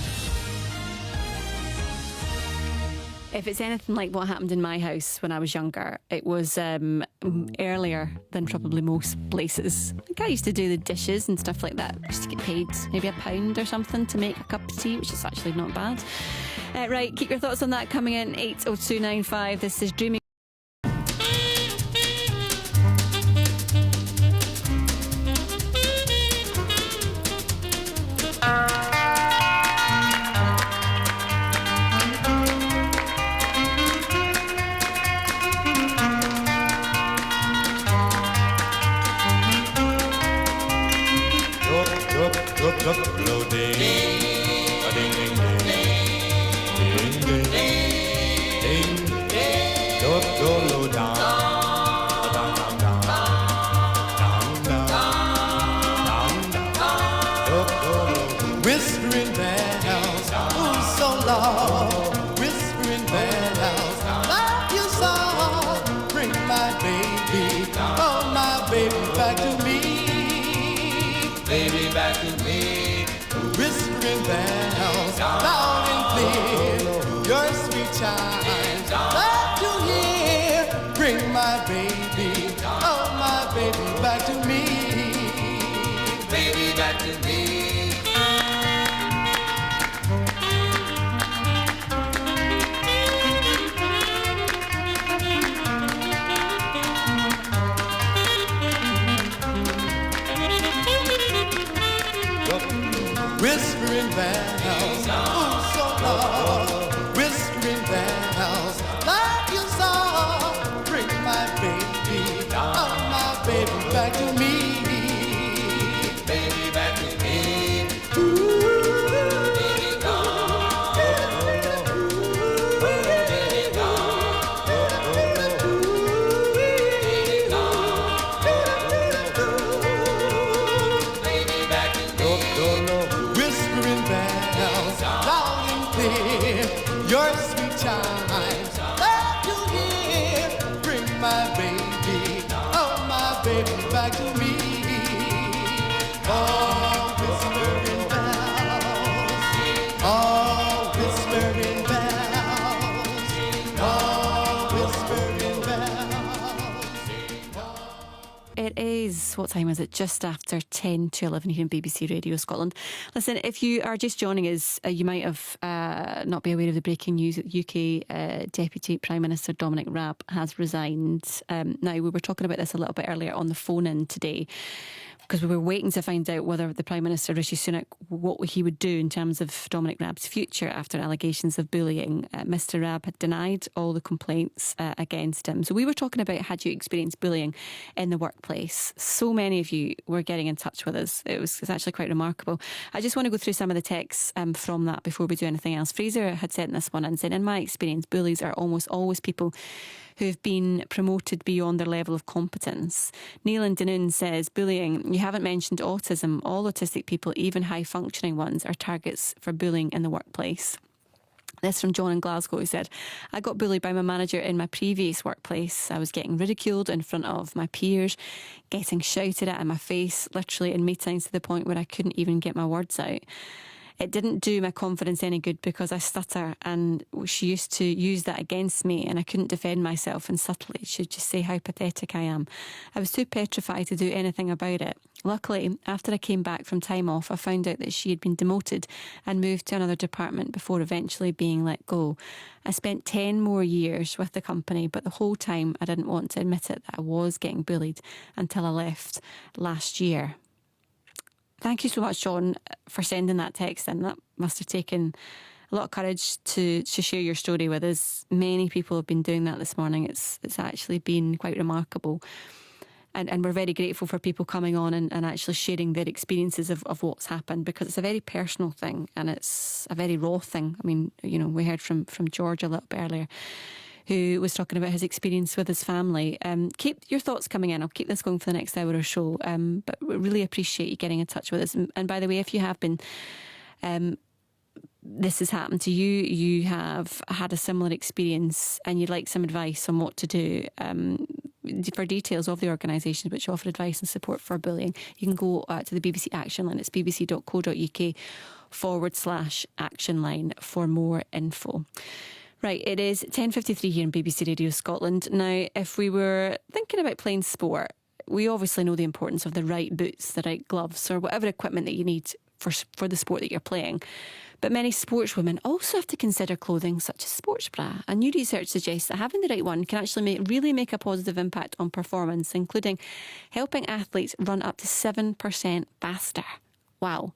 If it's anything like what happened in my house when I was younger, it was earlier than probably most places. Like I used to do the dishes and stuff like that. I used to get paid maybe £1 or something to make a cup of tea, which is actually not bad. Right, keep your thoughts on that coming in 80295. This is Dreaming. Whispering bells, oh so long. Whispering bells, like you saw. Bring my baby, oh my baby back to me. Baby back to me. Whispering bells, loud and clear. Your sweet chimes, love to hear. Bring my baby, oh my baby back to me. Baby back to me. Whispering bells, oh so long. Whispering bells, like you saw. Bring my baby, oh my baby back to me. Baby back to me. Ooh, baby gone. Baby gone. Baby gone. Baby back to me. Whispering bells, loud and clear. Your sweet chimes, love to hear. Bring my baby, oh my baby back to me. Oh, whispering bells, oh, whispering bells, oh, whispering bells. It is, what time is it? Just after 10 to 11 here on BBC Radio Scotland. Listen, if you are just joining us, you might have not be aware of the breaking news that UK Deputy Prime Minister Dominic Raab has resigned. Now, we were talking about this a little bit earlier on the phone-in today. because we were waiting to find out whether the Prime Minister, Rishi Sunak, what he would do in terms of Dominic Raab's future after allegations of bullying. Mr Raab had denied all the complaints against him. So we were talking about, had you experienced bullying in the workplace? So many of you were getting in touch with us. It's actually quite remarkable. I just want to go through some of the texts from that before we do anything else. Fraser had sent this one and said, in my experience, bullies are almost always people who've been promoted beyond their level of competence. Neil in Dunoon says, bullying, you haven't mentioned autism. All autistic people, even high-functioning ones, are targets for bullying in the workplace. This from John in Glasgow, who said, I got bullied by my manager in my previous workplace. I was getting ridiculed in front of my peers, getting shouted at in my face, literally in meetings, to the point where I couldn't even get my words out. It didn't do my confidence any good because I stutter, and she used to use that against me, and I couldn't defend myself, and subtly she'd just say how pathetic I am. I was too petrified to do anything about it. Luckily, after I came back from time off, I found out that she had been demoted and moved to another department before eventually being let go. I spent 10 more years with the company, but the whole time I didn't want to admit it that I was getting bullied until I left last year. Thank you so much, John, for sending that text in. That must have taken a lot of courage to share your story with us. Many people have been doing that this morning. It's actually been quite remarkable. And we're very grateful for people coming on and actually sharing their experiences of what's happened, because it's a very personal thing and it's a very raw thing. I mean, you know, we heard from George a little bit earlier, who was talking about his experience with his family. Keep your thoughts coming in. I'll keep this going for the next hour or so. But we really appreciate you getting in touch with us. And by the way, if you have been, this has happened to you, you have had a similar experience and you'd like some advice on what to do, for details of the organisations which offer advice and support for bullying, you can go to the BBC Action Line. It's bbc.co.uk/action line for more info. Right, it is 10:53 here in BBC Radio Scotland. Now, if we were thinking about playing sport, we obviously know the importance of the right boots, the right gloves, or whatever equipment that you need for the sport that you're playing. But many sportswomen also have to consider clothing such as sports bra. And new research suggests that having the right one can actually really make a positive impact on performance, including helping athletes run up to 7% faster. Wow.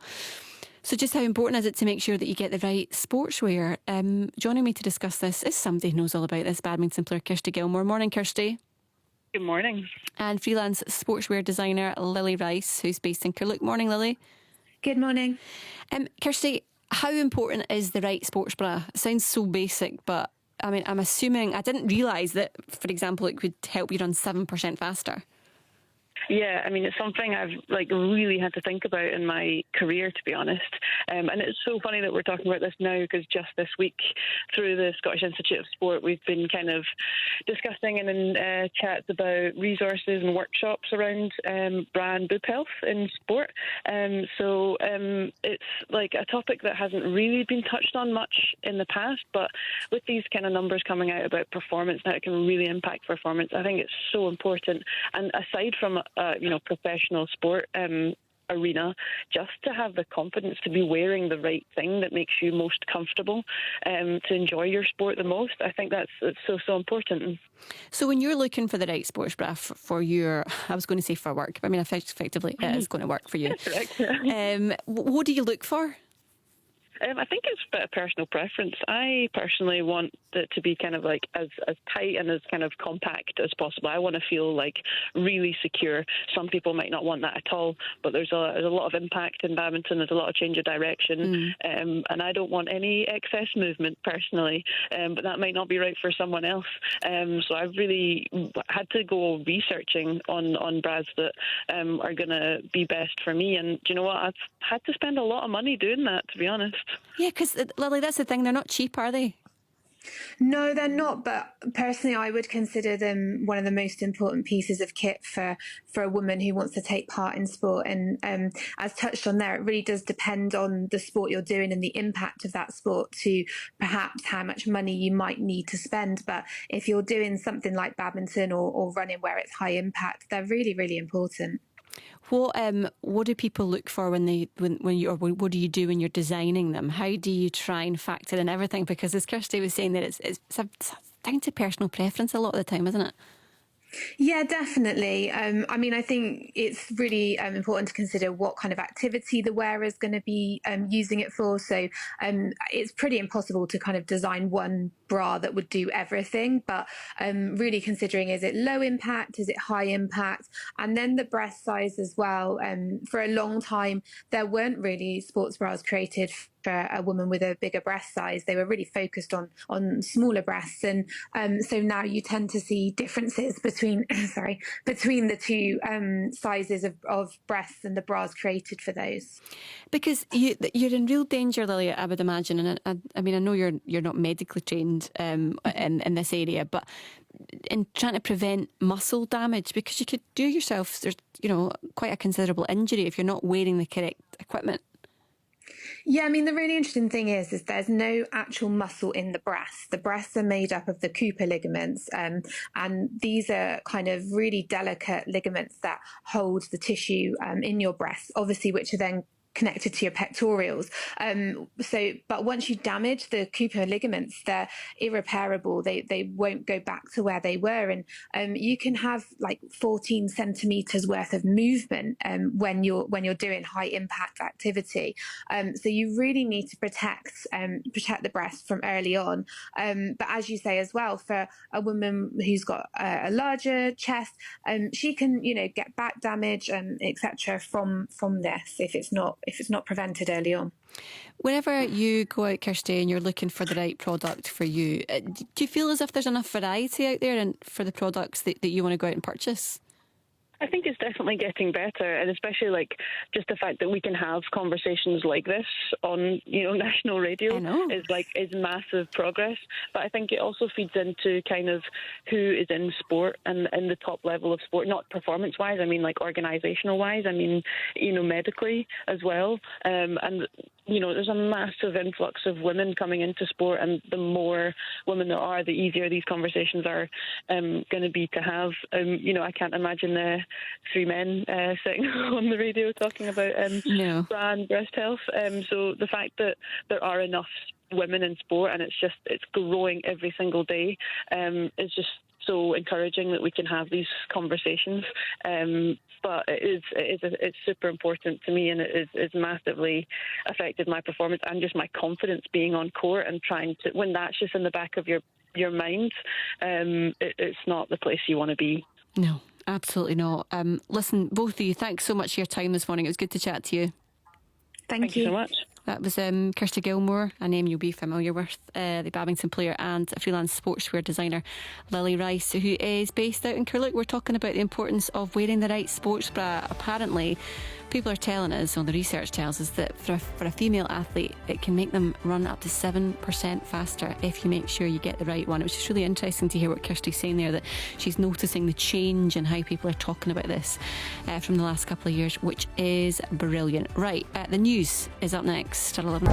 So just how important is it to make sure that you get the right sportswear? Joining me to discuss this is somebody who knows all about this, badminton player Kirsty Gilmore. Morning, Kirsty. Good morning. And freelance sportswear designer Lily Rice, who's based in Kirlook. Morning, Lily. Good morning. Kirsty, how important is the right sports bra? It sounds so basic, but I mean, I'm assuming, I didn't realise that, for example, it could help you run 7% faster. Yeah, I mean, it's something I've really had to think about in my career, to be honest. And it's so funny that we're talking about this now, because just this week, through the Scottish Institute of Sport, we've been kind of discussing and in chats about resources and workshops around bra and boob health in sport. So it's like a topic that hasn't really been touched on much in the past, but with these kind of numbers coming out about performance, now it can really impact performance. I think it's so important. And aside from professional sport arena, just to have the confidence to be wearing the right thing that makes you most comfortable, to enjoy your sport the most, I think that's so important. So when you're looking for the right sports bra for your, I was going to say for work, but I mean effectively it is going to work for you. That's correct. What do you look for? I think it's a bit of personal preference. I personally want it to be kind of like as tight and as kind of compact as possible. I want to feel like really secure. Some people might not want that at all, but there's a lot of impact in badminton. There's a lot of change of direction, and I don't want any excess movement personally, but that might not be right for someone else. So I've really had to go researching on bras that are going to be best for me. And do you know what? I've had to spend a lot of money doing that, to be honest. Yeah, because, Lily, that's the thing. They're not cheap, are they? No, they're not. But personally, I would consider them one of the most important pieces of kit for a woman who wants to take part in sport. And as touched on there, it really does depend on the sport you're doing and the impact of that sport to perhaps how much money you might need to spend. But if you're doing something like badminton or running where it's high impact, they're really, really important. What do people look for what do you do when you're designing them? How do you try and factor in everything? Because as Kirsty was saying, that it's down to personal preference a lot of the time, isn't it? Yeah, definitely. I mean, I think it's really important to consider what kind of activity the wearer is going to be using it for. So it's pretty impossible to kind of design one bra that would do everything, but really considering, is it low impact, is it high impact, and then the breast size as well. For a long time, there weren't really sports bras created for a woman with a bigger breast size. They were really focused on smaller breasts, and so now you tend to see differences between the two sizes of breasts and the bras created for those. Because you're in real danger, Lily, I would imagine, and I mean, I know you're not medically trained in this area, but in trying to prevent muscle damage, because you could do yourself, there's quite a considerable injury if you're not wearing the correct equipment. Yeah, I mean, the really interesting thing is there's no actual muscle in the breast. The breasts are made up of the Cooper ligaments, and these are kind of really delicate ligaments that hold the tissue in your breast, obviously, which are then connected to your pectorals. But once you damage the Cooper ligaments, they're irreparable. They won't go back to where they were. And you can have like 14 centimeters worth of movement when you're doing high impact activity. So you really need to protect the breast from early on. But as you say as well, for a woman who's got a larger chest, she can, get back damage, etc. from this if it's not prevented early on. Whenever you go out, Kirsty, and you're looking for the right product for you, do you feel as if there's enough variety out there and for the products that you want to go out and purchase? I think it's definitely getting better, and especially just the fact that we can have conversations like this on national radio is massive progress. But I think it also feeds into kind of who is in sport and in the top level of sport, not performance wise. I mean, organizational wise. I mean, medically as well. And there's a massive influx of women coming into sport, and the more women there are, the easier these conversations are going to be to have. I can't imagine three men sitting on the radio talking about bra and breast health. So the fact that there are enough women in sport, and it's growing every single day, is just so encouraging that we can have these conversations. But it's super important to me, and it's massively affected my performance and just my confidence being on court, and trying to, when that's just in the back of your mind, it's not the place you want to be. No, absolutely not. Listen, both of you, thanks so much for your time this morning. It was good to chat to you. Thank you so much. That was Kirsty Gilmore, a name you'll be familiar with, the badminton player and a freelance sportswear designer, Lily Rice, who is based out in Curluke. We're talking about the importance of wearing the right sports bra. Apparently, people are telling us, the research tells us, that for a female athlete, it can make them run up to 7% faster if you make sure you get the right one. It was just really interesting to hear what Kirsty's saying there, that she's noticing the change in how people are talking about this from the last couple of years, which is brilliant. Right, the news is up next at 11.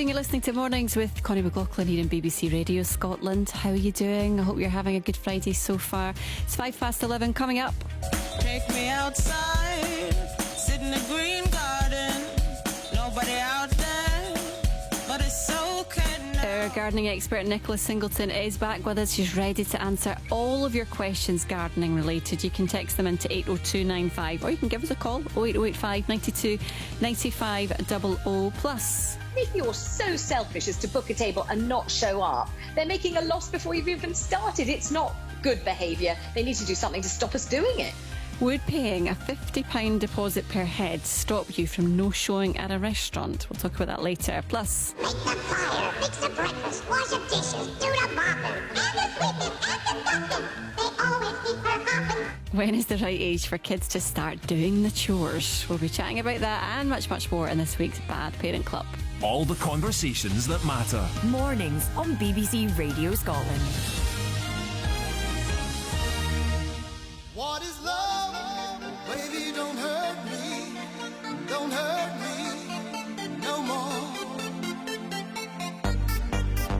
Listening to Mornings with Connie McLaughlin here in BBC Radio Scotland. How are you doing? I hope you're having a good Friday so far. It's 11:05 coming up. Take me outside, sit in the green garden, nobody out there, but it's okay now. Our gardening expert Nicola Singleton is back with us. She's ready to answer all of your questions gardening related. You can text them into 80295, or you can give us a call 08085 92 95 00. Plus, if you're so selfish as to book a table and not show up, they're making a loss before you've even started. It's not good behaviour. They need to do something to stop us doing it. Would paying a £50 deposit per head stop you from no showing at a restaurant? We'll talk about that later. Plus, Make the fire, fix the breakfast, wash the dishes, do the mopping, and the sweeping, and the dusting. They always keep her hopping. when is the right age for kids to start doing the chores? We'll be chatting about that and much, much more in this week's Bad Parent Club. All the conversations that matter. Mornings on BBC Radio Scotland. What is love? Baby, don't hurt me. Don't hurt me no more.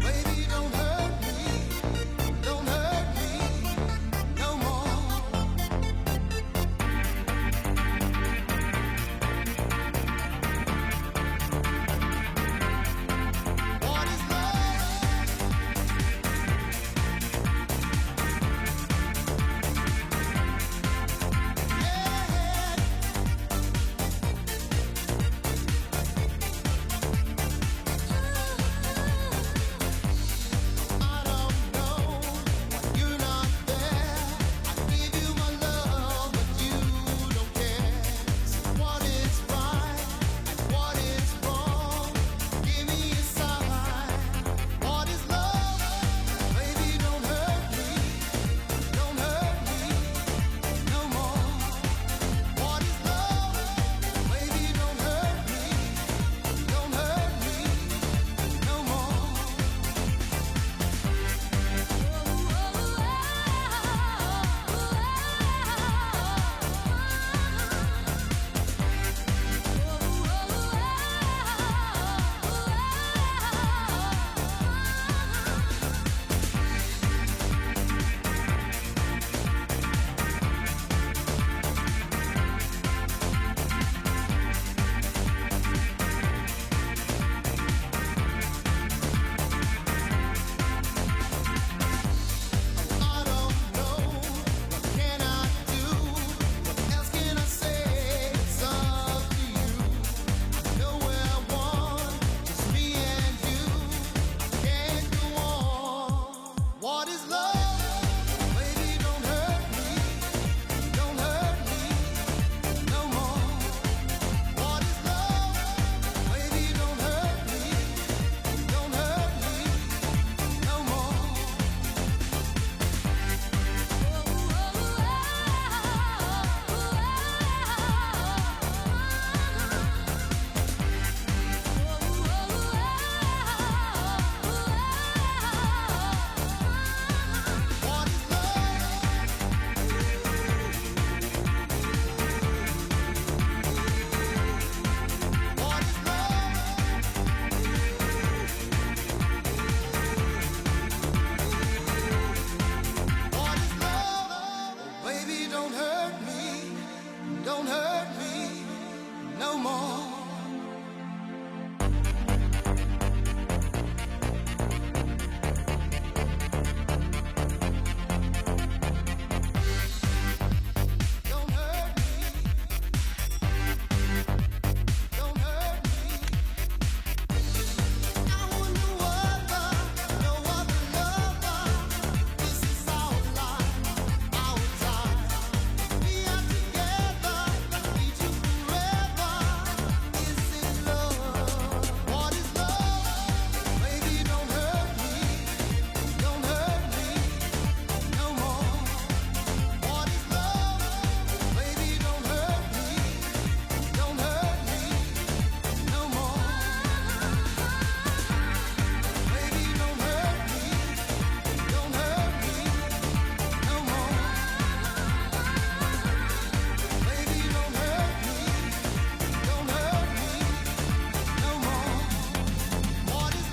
Baby, don't hurt me. Don't hurt me no more. What is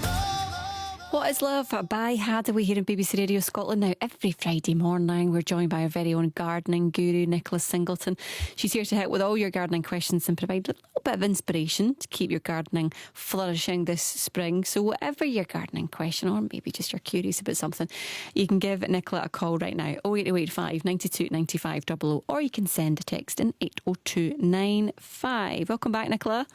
What is Love by Hathaway here on BBC Radio Scotland. Now, every Friday morning, we're joined by our very own gardening guru, Nicola Singleton. She's here to help with all your gardening questions and provide a little bit of inspiration to keep your gardening flourishing this spring. So whatever your gardening question, or maybe just you're curious about something, you can give Nicola a call right now, 08085 92 95 00, or you can send a text in 80295. Welcome back, Nicola.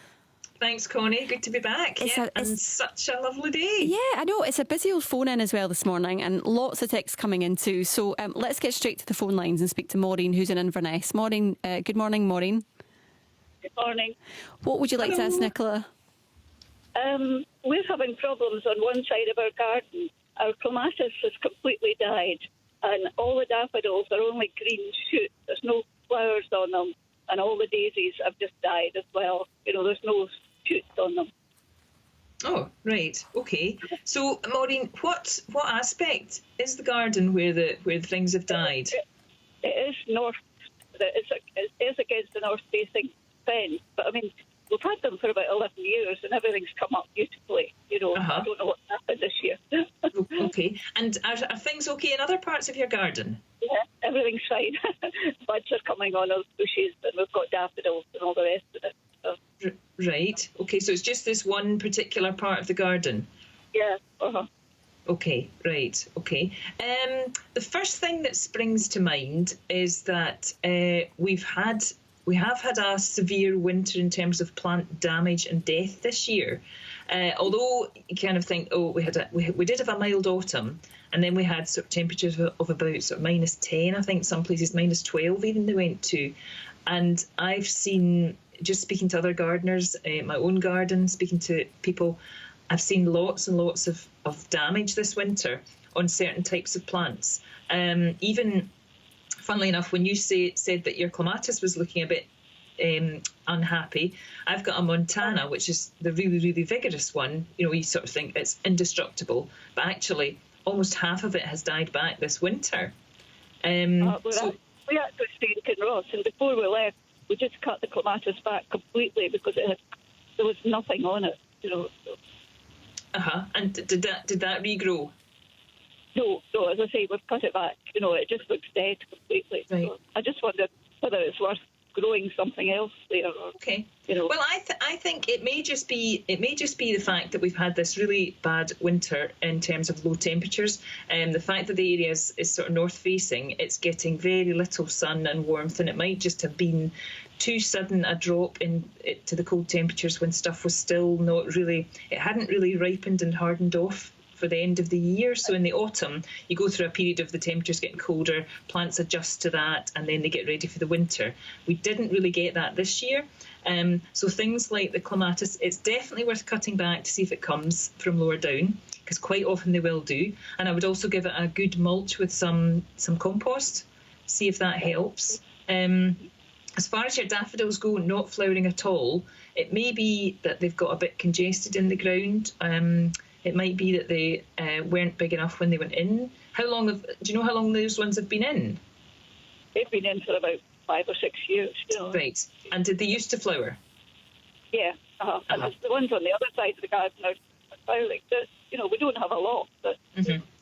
Thanks, Connie. Good to be back. And such a lovely day. Yeah, I know. It's a busy old phone in as well this morning, and lots of texts coming in too. So let's get straight to the phone lines and speak to Maureen, who's in Inverness. Maureen, good morning, Maureen. Good morning. What would you like to ask Nicola? We're having problems on one side of our garden. Our clematis has completely died, and all the daffodils are only green shoots. There's no flowers on them, and all the daisies have just died as well. There's no shoots on them. Oh, right. Okay. So, Maureen, what aspect is the garden where the things have died? It is north. It is against the north-facing fence, but I mean, we've had them for about 11 years, and everything's come up beautifully. I don't know what happened this year. Okay. And are things okay in other parts of your garden? Yeah, everything's fine. Buds are coming on those bushes, and we've got daffodils and all the rest of it. So. Right. Okay, so it's just this one particular part of the garden? Yeah. Okay, right. Okay. The first thing that springs to mind is that we have had a severe winter in terms of plant damage and death this year. Although you kind of think, we did have a mild autumn, and then we had sort of temperatures of about sort of -10, I think some places -12 even they went to. And I've seen, just speaking to other gardeners, my own garden, speaking to people, I've seen lots and lots of damage this winter on certain types of plants. Even, funnily enough, when you said that your clematis was looking a bit unhappy, I've got a Montana, which is the really, really vigorous one. You sort of think it's indestructible, but actually almost half of it has died back this winter. We actually stayed in Kinross, and before we left, we just cut the clematis back completely because there was nothing on it. And did that regrow? No, as I say, we've cut it back. It just looks dead completely. Right. So I just wondered whether it's worth growing something else there. Okay. Well, I think it may just be the fact that we've had this really bad winter in terms of low temperatures, and the fact that the area is sort of north facing. It's getting very little sun and warmth, and it might just have been too sudden a drop to the cold temperatures when stuff was still not really. It hadn't really ripened and hardened off for the end of the year. So in the autumn, you go through a period of the temperatures getting colder, plants adjust to that, and then they get ready for the winter. We didn't really get that this year. So things like the clematis, it's definitely worth cutting back to see if it comes from lower down, because quite often they will do. And I would also give it a good mulch with some compost, see if that helps. As far as your daffodils go, not flowering at all, it may be that they've got a bit congested in the ground. It might be that they weren't big enough when they went in. Do you know how long those ones have been in? They've been in for about 5 or 6 years. Right. And did they used to flower? Yeah. And the ones on the other side of the garden are flowering. We don't have a lot. But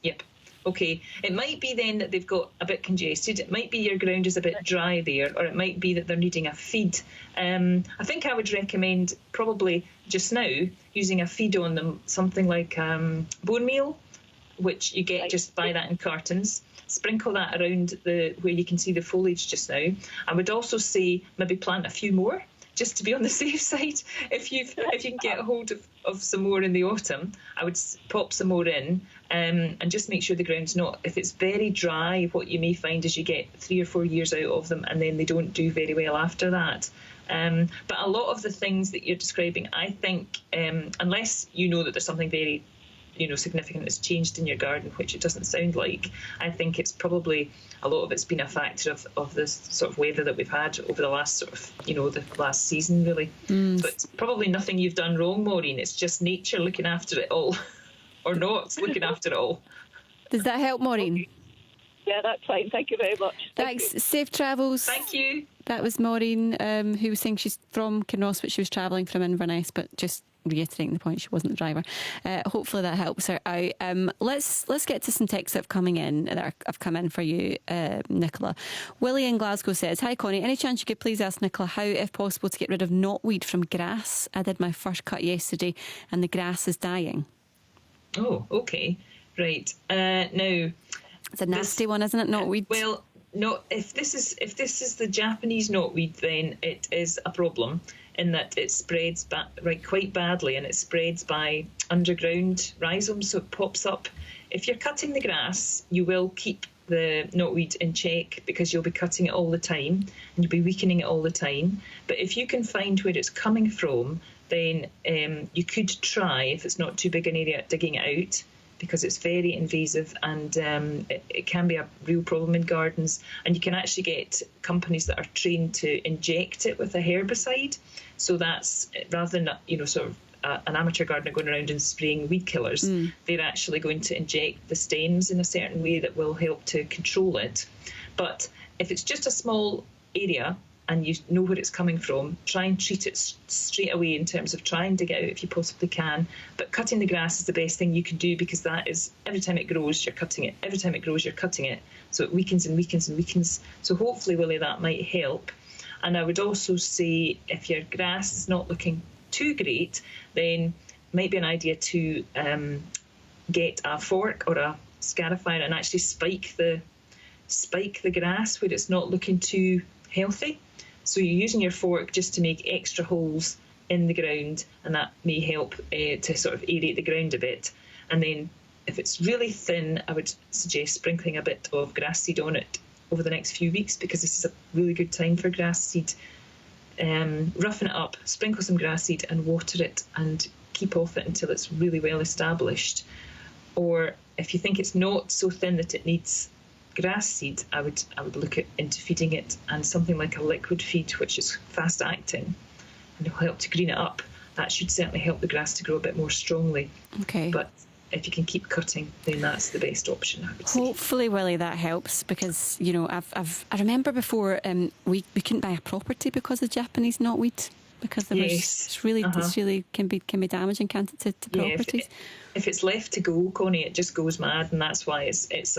Yep. Okay. It might be then that they've got a bit congested. It might be your ground is a bit dry there, or it might be that they're needing a feed. I think I would recommend probably just now using a feed on them, something like bone meal, which you get just buy that in cartons. Sprinkle that around where you can see the foliage just now. I would also say maybe plant a few more, just to be on the safe side. If you can get a hold of some more in the autumn, I would pop some more in, and just make sure the ground's not. If it's very dry, what you may find is you get 3 or 4 years out of them, and then they don't do very well after that. But a lot of the things that you're describing, I think, unless you know that there's something very significant that's changed in your garden, which it doesn't sound like, I think it's probably a lot of it's been a factor of this sort of weather that we've had over the last the last season, really. But probably nothing you've done wrong, Maureen. It's just nature looking after it all, or not looking after it all. Does that help, Maureen? Okay. Yeah, that's fine. Thank you very much. Thanks. Safe travels. Thank you. That was Maureen, who was saying she's from Kinross, but she was travelling from Inverness, but just reiterating the point, she wasn't the driver. Hopefully that helps her out. Let's get to some texts that have come in for you, Nicola. Willie in Glasgow says, "Hi Connie, any chance you could please ask Nicola how, if possible, to get rid of knotweed from grass? I did my first cut yesterday and the grass is dying." Oh, okay. Right. Now, it's a nasty one, isn't it, knotweed? Well, no, if this is the Japanese knotweed, then it is a problem. in that it spreads quite badly, and it spreads by underground rhizomes, so it pops up. If you're cutting the grass, you will keep the knotweed in check because you'll be cutting it all the time and you'll be weakening it all the time. But if you can find where it's coming from, then you could try, if it's not too big an area, digging it out, because it's very invasive and it can be a real problem in gardens. And you can actually get companies that are trained to inject it with a herbicide. So that's, rather than, sort of an amateur gardener going around and spraying weed killers, they're actually going to inject the stems in a certain way that will help to control it. But if it's just a small area and you know where it's coming from, try and treat it straight away in terms of try and dig it out if you possibly can. But cutting the grass is the best thing you can do, because that is, every time it grows, you're cutting it. Every time it grows, you're cutting it. So it weakens and weakens and weakens. So hopefully, Willie, that might help. And I would also say if your grass is not looking too great, then it might be an idea to get a fork or a scarifier and actually spike the grass where it's not looking too healthy. So you're using your fork just to make extra holes in the ground, and that may help to sort of aerate the ground a bit. And then if it's really thin, I would suggest sprinkling a bit of grass seed on it over the next few weeks, because this is a really good time for grass seed. Roughen it up, sprinkle some grass seed and water it, and keep off it until it's really well established. Or if you think it's not so thin that it needs grass seed, I would look into feeding it, and something like a liquid feed, which is fast acting and will help to green it up. That should certainly help the grass to grow a bit more strongly. Okay. But if you can keep cutting, then that's the best option, I would say. Hopefully, Willie, that helps, because I remember before we couldn't buy a property because of Japanese knotweed, because there was, it's really can be damaging, can't it, to properties? If it's left to go, Connie, it just goes mad, and that's why it's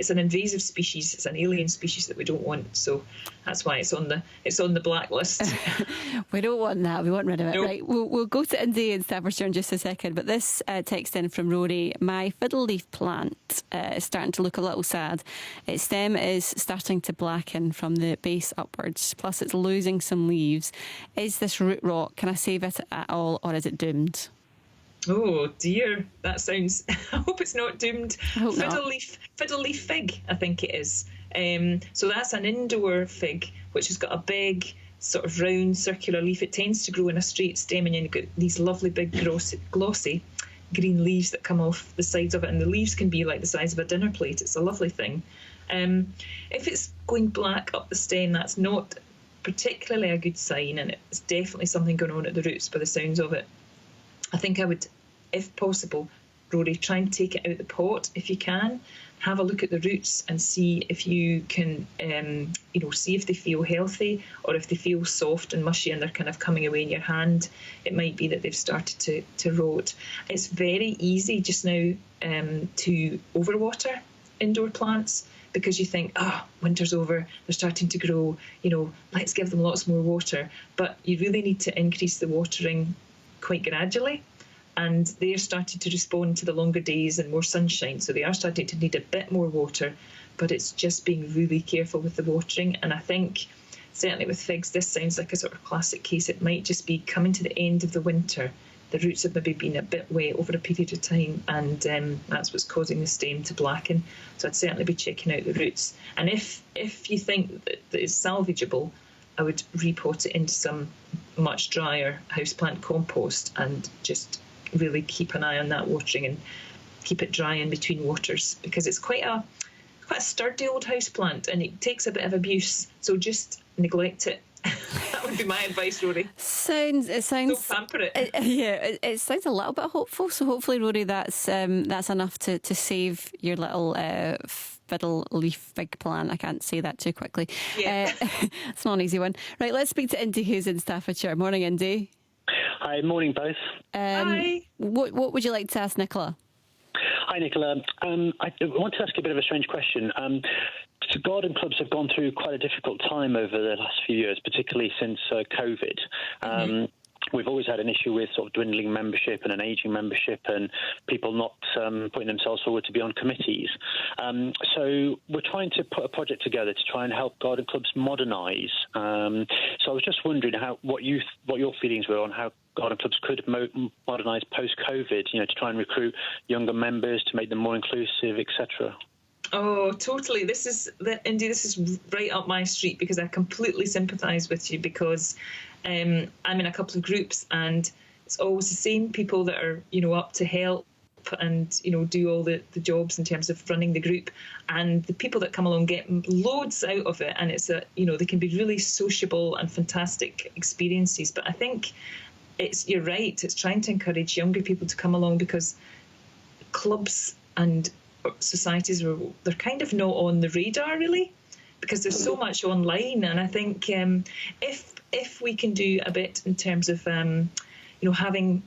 an invasive species. It's an alien species that we don't want. So that's why it's on the blacklist. We don't want that. We want rid of it. Nope. Right. We'll go to Indy in Staffordshire in just a second. But this text in from Rory: my fiddle leaf plant is starting to look a little sad. Its stem is starting to blacken from the base upwards. Plus, it's losing some leaves. Is this root rot? Can I save it at all, or is it doomed? Oh dear, that sounds. I hope it's not doomed. Fiddle leaf fig, I think it is. So that's an indoor fig, which has got a big sort of round circular leaf. It tends to grow in a straight stem, and you've got these lovely big glossy green leaves that come off the sides of it, and the leaves can be like the size of a dinner plate. It's a lovely thing. If it's going black up the stem, that's not particularly a good sign, and it's definitely something going on at the roots by the sounds of it. I think I would, if possible, Rory, try and take it out the pot if you can. Have a look at the roots and see if you can, see if they feel healthy, or if they feel soft and mushy and they're kind of coming away in your hand. It might be that they've started to rot. It's very easy just now to overwater indoor plants, because you think, winter's over, they're starting to grow, let's give them lots more water. But you really need to increase the watering quite gradually, and they're starting to respond to the longer days and more sunshine, so they are starting to need a bit more water. But it's just being really careful with the watering. And I think certainly with figs, this sounds like a sort of classic case. It might just be coming to the end of the winter, the roots have maybe been a bit wet over a period of time, and that's what's causing the stem to blacken. So I'd certainly be checking out the roots. And if you think that it's salvageable, I would repot it into some much drier houseplant compost, and just really keep an eye on that watering and keep it dry in between waters, because it's quite a sturdy old houseplant and it takes a bit of abuse. So just neglect it. That would be my advice, Rory. It sounds. Don't pamper it. It sounds a little bit hopeful. So hopefully, Rory, that's enough to save your little fiddle leaf fig plant. I can't say that too quickly. Yeah. It's not an easy one. Right, let's speak to Indy, who's in Staffordshire. Morning, Indy. Hi, morning both. Hi. What would you like to ask Nicola? Hi, Nicola. I want to ask a bit of a strange question. So garden clubs have gone through quite a difficult time over the last few years, particularly since COVID. we've always had an issue with sort of dwindling membership and an ageing membership and people not putting themselves forward to be on committees. So we're trying to put a project together to try and help garden clubs modernise. So I was just wondering what your feelings were on how garden clubs could modernise post-COVID, to try and recruit younger members, to make them more inclusive, etc. Oh, totally. This is right up my street, because I completely sympathise with you, because I'm in a couple of groups and it's always the same people that are, up to help and, do all the jobs in terms of running the group, and the people that come along get loads out of it, and it's they can be really sociable and fantastic experiences. But I think you're right, it's trying to encourage younger people to come along, because clubs and societies they're kind of not on the radar really, because there's so much online. And I think if we can do a bit in terms of having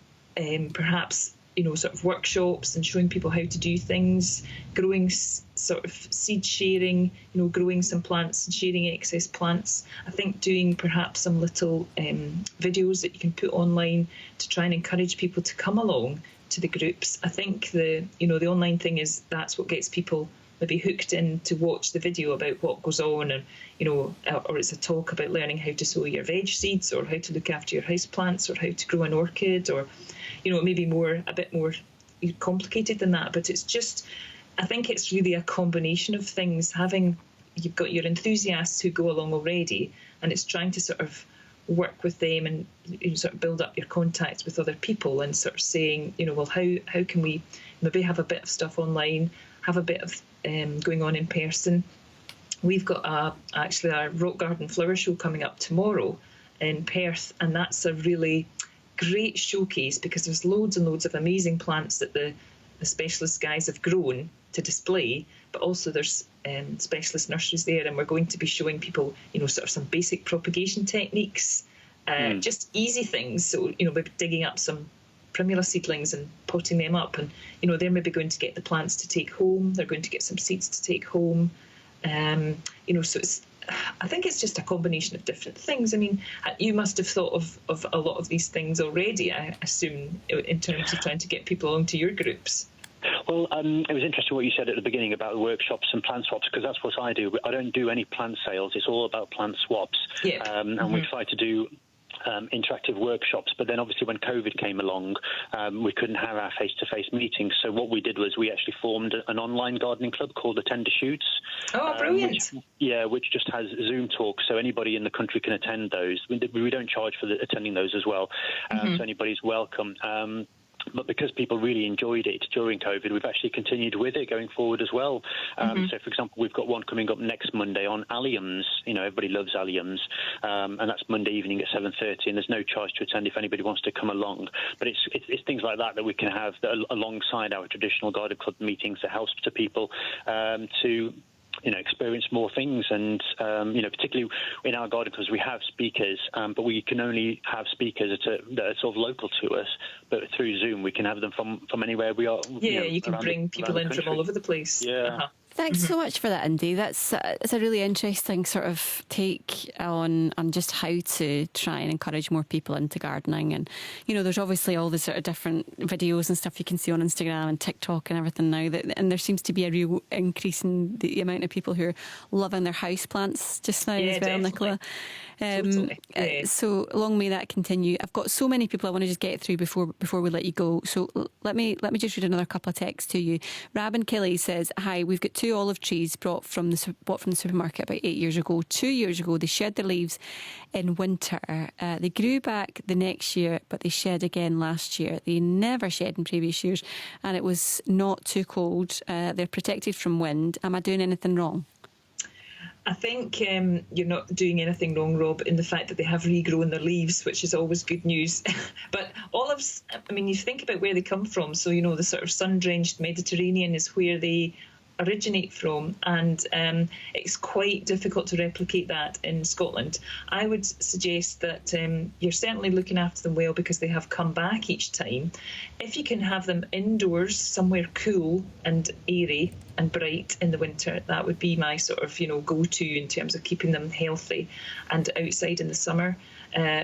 perhaps sort of workshops and showing people how to do things, growing sort of seed sharing, growing some plants and sharing excess plants. I think doing perhaps some little videos that you can put online to try and encourage people to come along to the groups. I think the online thing that's what gets people maybe hooked in to watch the video about what goes on, and or it's a talk about learning how to sow your veg seeds, or how to look after your house plants, or how to grow an orchid, or maybe a bit more complicated than that. But it's just, I think it's really a combination of things. You've got your enthusiasts who go along already, and it's trying to sort of work with them and sort of build up your contacts with other people, and sort of saying, well, how can we maybe have a bit of stuff online, have a bit of going on in person. We've got actually a rock garden flower show coming up tomorrow in Perth, and that's a really great showcase, because there's loads and loads of amazing plants that the specialist guys have grown to display, but also there's specialist nurseries there, and we're going to be showing people sort of some basic propagation techniques, just easy things. So maybe digging up some primula seedlings and potting them up, and they're maybe going to get the plants to take home, they're going to get some seeds to take home, so I think it's just a combination of different things. I mean, you must have thought of a lot of these things already, I assume, in terms of trying to get people onto your groups. Well, it was interesting what you said at the beginning about workshops and plant swaps, because that's what I do. I don't do any plant sales. It's all about plant swaps. Yeah. And we try to do interactive workshops, but then obviously when COVID came along, we couldn't have our face-to-face meetings. So what we did was we actually formed an online gardening club called the Tender Shoots. Oh, brilliant! Which just has Zoom talks, so anybody in the country can attend those. We don't charge for attending those as well, so anybody's welcome. But because people really enjoyed it during COVID, we've actually continued with it going forward as well. So, for example, we've got one coming up next Monday on alliums. Everybody loves alliums, and that's Monday evening at 7:30, and there's no charge to attend if anybody wants to come along. But it's things like that we can have alongside our traditional garden club meetings that helps to people to experience more things. And particularly in our garden clubs we have speakers, but we can only have speakers that are sort of local to us, but through Zoom we can have them from anywhere we are. You can bring people in from all over the place. Thanks so much for that, Indy. It's a really interesting sort of take on just how to try and encourage more people into gardening. And there's obviously all the sort of different videos and stuff you can see on Instagram and TikTok and everything now, and there seems to be a real increase in the amount of people who are loving their house plants just now as well, Nicola. So long may that continue. I've got so many people I want to just get through before we let you go. So let me just read another couple of texts to you. Rabin Kelly says, "Hi, we've got 2 olive trees bought from the supermarket about 8 years ago. 2 years ago, they shed their leaves in winter. They grew back the next year, but they shed again last year. They never shed in previous years, and it was not too cold. They're protected from wind. Am I doing anything wrong?" I think you're not doing anything wrong, Rob, in the fact that they have regrown their leaves, which is always good news. But olives, I mean, you think about where they come from. So, the sort of sun-drenched Mediterranean is where they originate from, and it's quite difficult to replicate that in Scotland. I would suggest that you're certainly looking after them well, because they have come back each time. If you can have them indoors somewhere cool and airy and bright in the winter, that would be my sort of go-to in terms of keeping them healthy, and outside in the summer.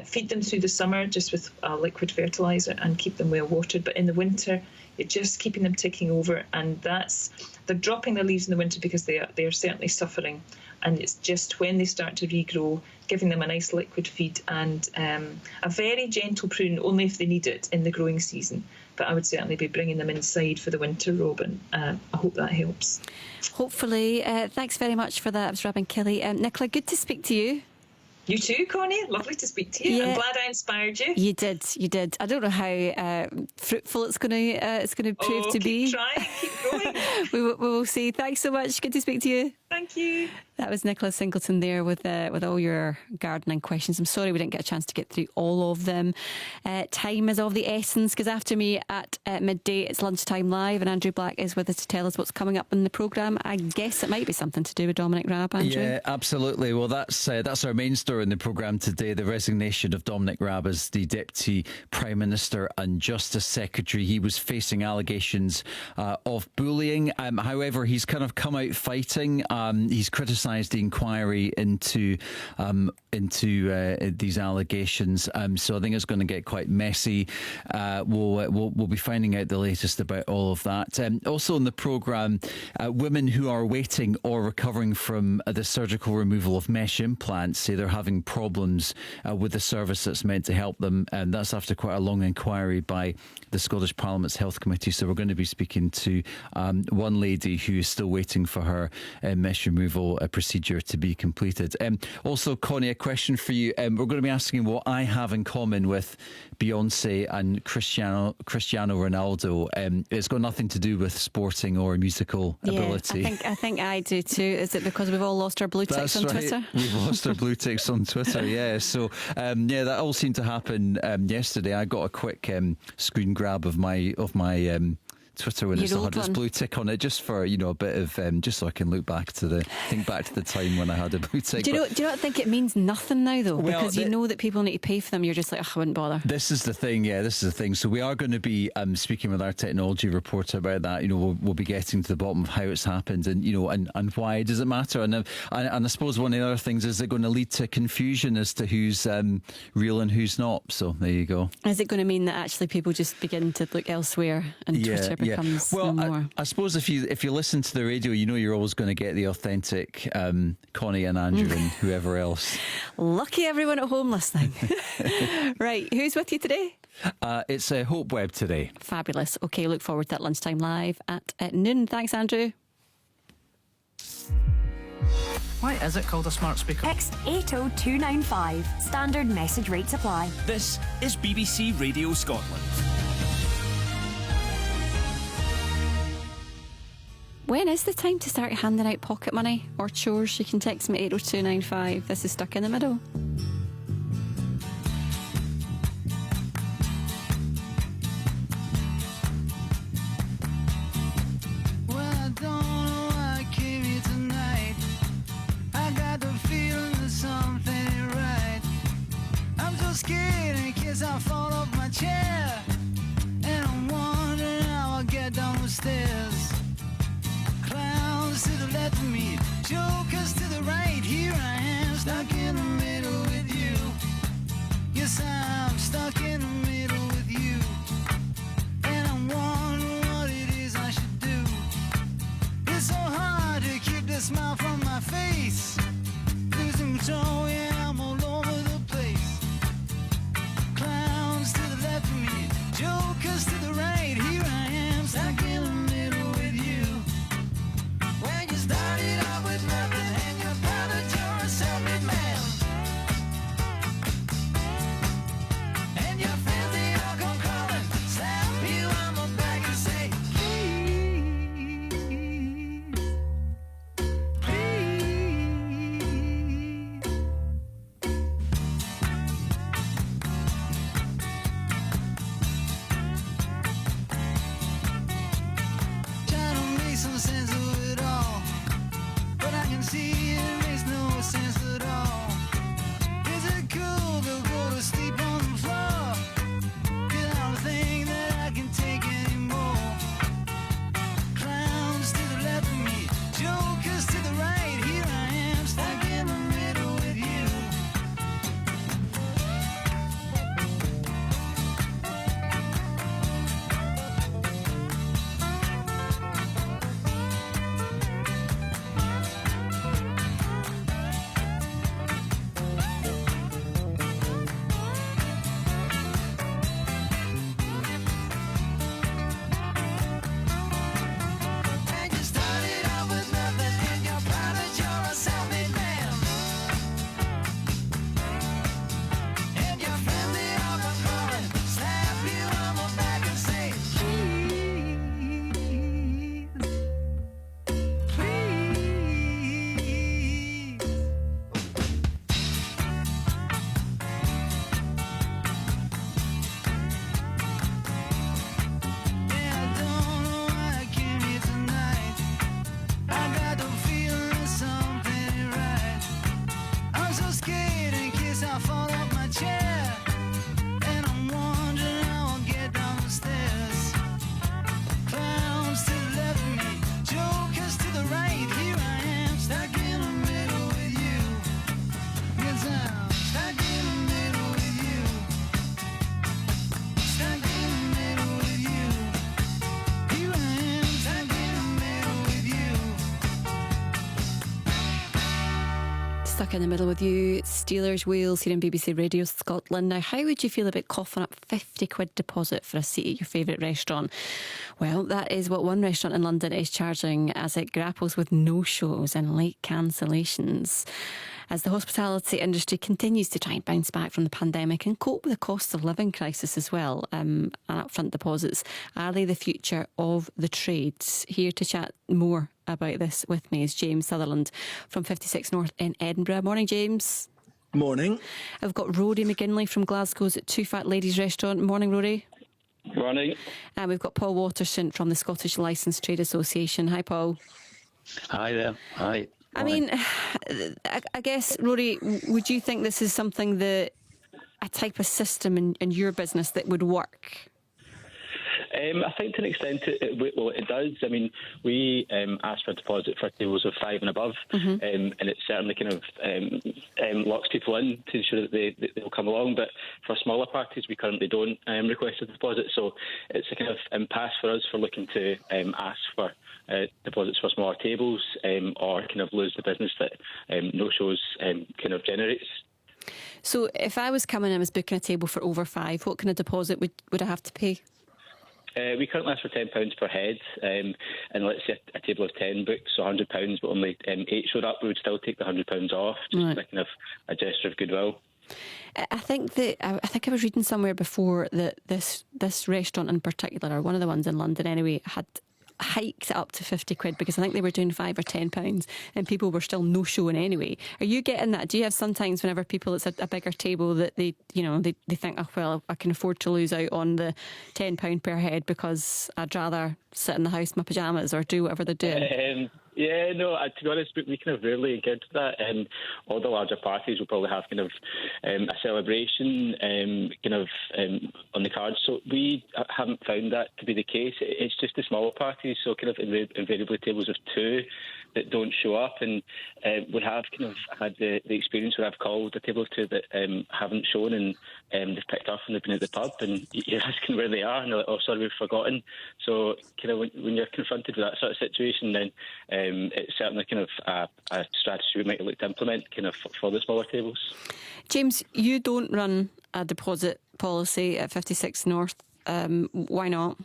feed them through the summer just with liquid fertiliser and keep them well watered. But in the winter, you're just keeping them ticking over, and they're dropping their leaves in the winter because they are certainly suffering. And it's just when they start to regrow, giving them a nice liquid feed and a very gentle prune, only if they need it in the growing season. But I would certainly be bringing them inside for the winter, Robin. I hope that helps. Hopefully. Thanks very much for that. It was Robin Kelly. Nicola, good to speak to you. You too, Connie. Lovely to speak to you. Yeah. I'm glad I inspired you. You did. I don't know how fruitful it's going to prove to be. Keep trying, keep growing. we will see. Thanks so much. Good to speak to you. Thank you. That was Nicola Singleton there with all your gardening questions. I'm sorry we didn't get a chance to get through all of them. Time is of the essence, because after me at midday it's Lunchtime Live, and Andrew Black is with us to tell us what's coming up in the programme. I guess it might be something to do with Dominic Raab, Andrew. Yeah, absolutely. Well, that's our main story in the programme today, the resignation of Dominic Raab as the Deputy Prime Minister and Justice Secretary. He was facing allegations of bullying. However, he's kind of come out fighting. He's criticised the inquiry into these allegations. So I think it's going to get quite messy. We'll be finding out the latest about all of that. Also in the programme, women who are waiting or recovering from the surgical removal of mesh implants say they're having problems with the service that's meant to help them, and that's after quite a long inquiry by the Scottish Parliament's Health Committee. So we're going to be speaking to one lady who is still waiting for her mesh removal procedure to be completed. Also, Connie, a question for you. We're going to be asking what I have in common with Beyonce and Cristiano Ronaldo. It's got nothing to do with sporting or musical ability. I think I do too. Is it because we've all lost our blue ticks on Twitter? We've lost our blue ticks on Twitter, yeah. So, that all seemed to happen yesterday. I got a quick screen grab of my Twitter when it's had this blue tick on it, just for a bit of just so I can think back to the time when I had a blue tick. Do you not think it means nothing now though? Well, because you know that people need to pay for them. You're just like, I wouldn't bother. This is the thing, So we are going to be speaking with our technology reporter about that. We'll be getting to the bottom of how it's happened and why does it matter? And I suppose one of the other things is it going to lead to confusion as to who's real and who's not. So there you go. Is it going to mean that actually people just begin to look elsewhere and Twitter becomes no more? I suppose if you listen to the radio, you're always going to get the authentic Connie and Andrew and whoever else. Lucky everyone at home listening. Right, who's with you today? It's Hope Webb today. Fabulous. Okay, look forward to that Lunchtime Live at noon. Thanks, Andrew. Why is it called a smart speaker? Text 80295. Standard message rates apply. This is BBC Radio Scotland. When is the time to start handing out pocket money or chores? You can text me 80295. This is Stuck in the Middle. Well, I don't know why I came here tonight. I got the feeling that something ain't right. I'm so scared in case I fall off my chair, and I'm wondering how I'll get down the stairs. Clowns to the left of me, jokers to the right. Here I am, stuck in the middle with Stuck in the middle with you, Steelers Wheels here in BBC Radio Scotland. Now, how would you feel about coughing up £50 deposit for a seat at your favourite restaurant? Well, that is what one restaurant in London is charging as it grapples with no-shows and late cancellations. As the hospitality industry continues to try and bounce back from the pandemic and cope with the cost of living crisis as well, and upfront deposits, are they the future of the trades? Here to chat more about this with me is James Sutherland from 56 North in Edinburgh. Morning, James. Morning. I've got Rory McGinley from Glasgow's at Two Fat Ladies Restaurant. Morning, Rory. Morning. And we've got Paul Watterson from the Scottish Licensed Trade Association. Hi, Paul. Hi there. Hi. I mean, I guess, Rory, would you think this is something that a type of system in your business that would work? I think to an extent it does. I mean, we ask for a deposit for tables of 5 and above, and it certainly kind of locks people in to ensure that they'll come along. But for smaller parties, we currently don't request a deposit, so it's a kind of impasse for us for looking to ask for deposits for smaller tables, or kind of lose the business that no-shows kind of generates. So if I was coming in and was booking a table for over 5, what kind of deposit would I have to pay? We currently ask for £10 per head, and let's say a table of 10 booked, so £100, but only 8 showed up, we would still take the £100 off, just as a kind of a gesture of goodwill. I think I was reading somewhere before that this restaurant in particular, or one of the ones in London anyway, had hiked it up to £50 because I think they were doing £5 or £10 and people were still no showing anyway. Are you getting that? Do you have sometimes whenever people, it's a bigger table, that they think, oh well, I can afford to lose out on the £10 per head because I'd rather sit in the house in my pyjamas or do whatever they're doing? Yeah, no, to be honest, we kind of rarely encounter that. All the larger parties will probably have kind of a celebration on the cards. So we haven't found that to be the case. It's just the smaller parties, so kind of invariably tables of 2 that don't show up. And we have kind of had the experience where I've called a table of 2 that haven't shown, and they've picked up and they've been at the pub, and you're asking where they are, and they're like, oh, sorry, we've forgotten. So kind of when you're confronted with that sort of situation, then it's certainly kind of a strategy we might look to implement kind of for the smaller tables. James, you don't run a deposit policy at 56 North. Why not?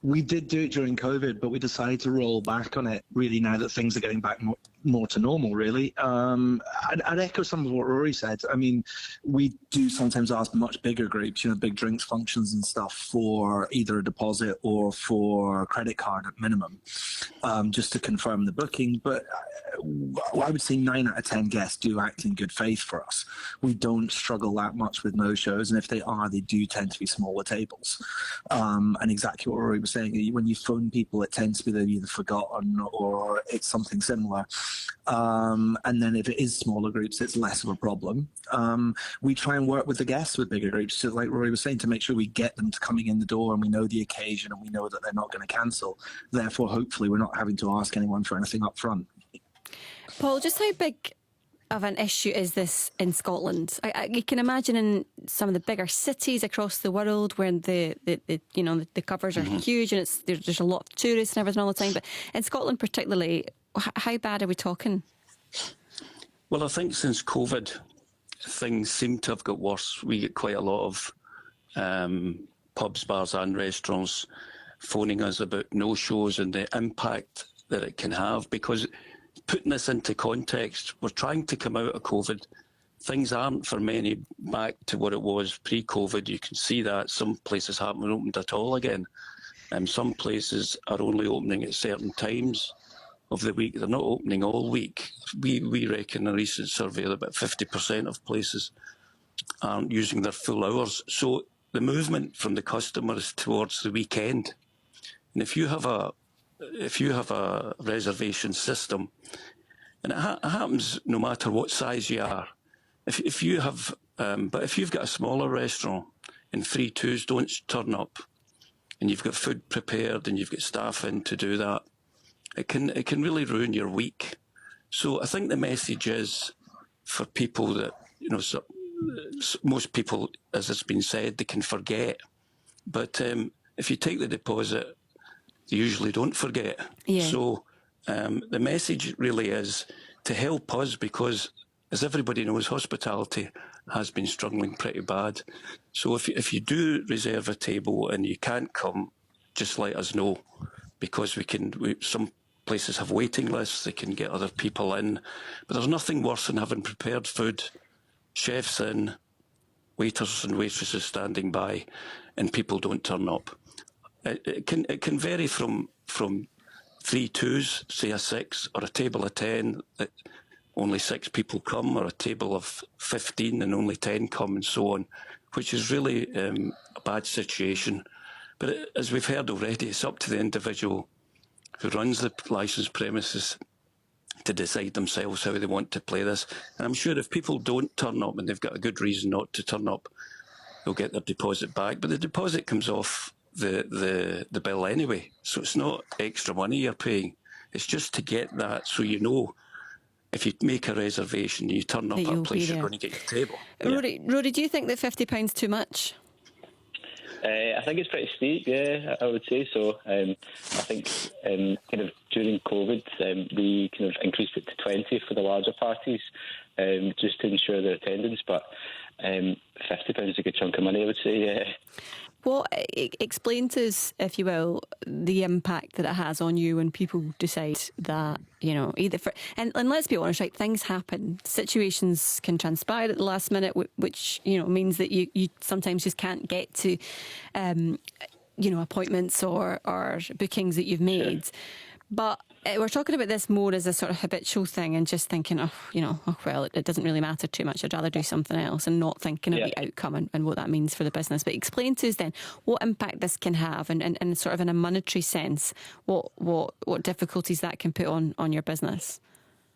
We did do it during COVID, but we decided to roll back on it really now that things are getting back more to normal, really. I'd echo some of what Rory said. I mean, we do sometimes ask much bigger groups, big drinks functions and stuff, for either a deposit or for a credit card at minimum, just to confirm the booking. But I would say 9 out of 10 guests do act in good faith for us. We don't struggle that much with no-shows, and if they are, they do tend to be smaller tables. And exactly what Rory was saying, when you phone people, it tends to be they've either forgotten or it's something similar. And then if it is smaller groups, it's less of a problem. We try and work with the guests with bigger groups, so like Rory was saying, to make sure we get them to coming in the door and we know the occasion and we know that they're not going to cancel. Therefore, hopefully, we're not having to ask anyone for anything up front. Paul, just how big of an issue is this in Scotland? You can imagine in some of the bigger cities across the world where the covers are huge and there's a lot of tourists and everything all the time. But in Scotland particularly, how bad are we talking? Well, I think since COVID, things seem to have got worse. We get quite a lot of pubs, bars and restaurants phoning us about no-shows and the impact that it can have, because putting this into context, we're trying to come out of COVID. Things aren't for many back to what it was pre-COVID. You can see that some places haven't opened at all again. Some places are only opening at certain times of the week. They're not opening all week. We reckon a recent survey that about 50% of places aren't using their full hours. So the movement from the customer is towards the weekend. And if you have a reservation system, and it happens no matter what size you are. If you have, but if you've got a smaller restaurant and 3-2s don't turn up, and you've got food prepared and you've got staff in to do that, it can really ruin your week. So I think the message is for people that most people, as it's been said, they can forget. But if you take the deposit, they usually don't forget. Yeah. So the message really is to help us, because as everybody knows, hospitality has been struggling pretty bad. So if you do reserve a table and you can't come, just let us know, because some places have waiting lists, they can get other people in. But there's nothing worse than having prepared food, chefs in, waiters and waitresses standing by, and people don't turn up. It can vary from 3 twos, say a 6, or a table of 10 that only 6 people come, or a table of 15 and only 10 come, and so on, which is really a bad situation. But as we've heard already, it's up to the individual who runs the licensed premises to decide themselves how they want to play this. And I'm sure if people don't turn up and they've got a good reason not to turn up, they'll get their deposit back. But the deposit comes off the bill anyway, so it's not extra money you're paying. It's just to get that, so you know if you make a reservation, you turn up at a place, you're going to get your table. Rory, do you think that £50 too much? I think it's pretty steep, yeah, I would say so. I think kind of during COVID, we kind of increased it to 20 for the larger parties, just to ensure their attendance. But £50 is a good chunk of money, I would say, yeah. Well, explain to us, if you will, the impact that it has on you when people decide that, you know, and let's be honest, right, things happen. Situations can transpire at the last minute, which, you know, means that you sometimes just can't get to, you know, appointments or bookings that you've made. Sure. But we're talking about this more as a sort of habitual thing and just thinking, well, it doesn't really matter too much. I'd rather do something else, and not thinking of the outcome and what that means for the business. But explain to us then what impact this can have, and sort of in a monetary sense, what difficulties that can put on your business.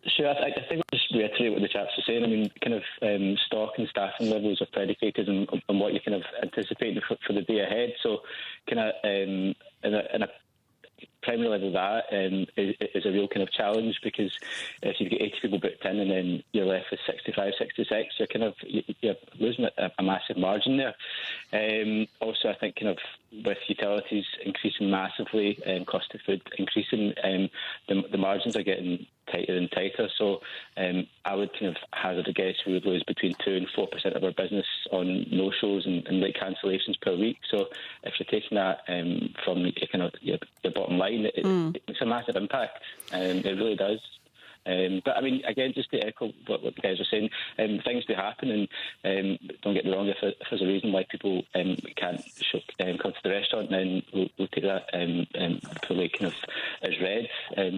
Sure, I think I'll just reiterate what the chaps are saying. I mean, kind of stock and staffing levels are predicated on what you kind of anticipate for the day ahead. So kind of in a primary level, that is a real kind of challenge, because if you get 80 people booked in and then you're left with 65, 66, you're losing a massive margin there. Also, I think kind of with utilities increasing massively and cost of food increasing, the margins are getting tighter and tighter. So I would kind of hazard a guess we would lose between 2 and 4% of our business on no-shows and late cancellations per week. So if you're taking that from your bottom line, it makes a massive impact. It really does. But I mean, again, just to echo what the guys are saying, things do happen, and don't get me wrong, if there's a reason why people can't come to the restaurant, then we'll take that fully kind of as read.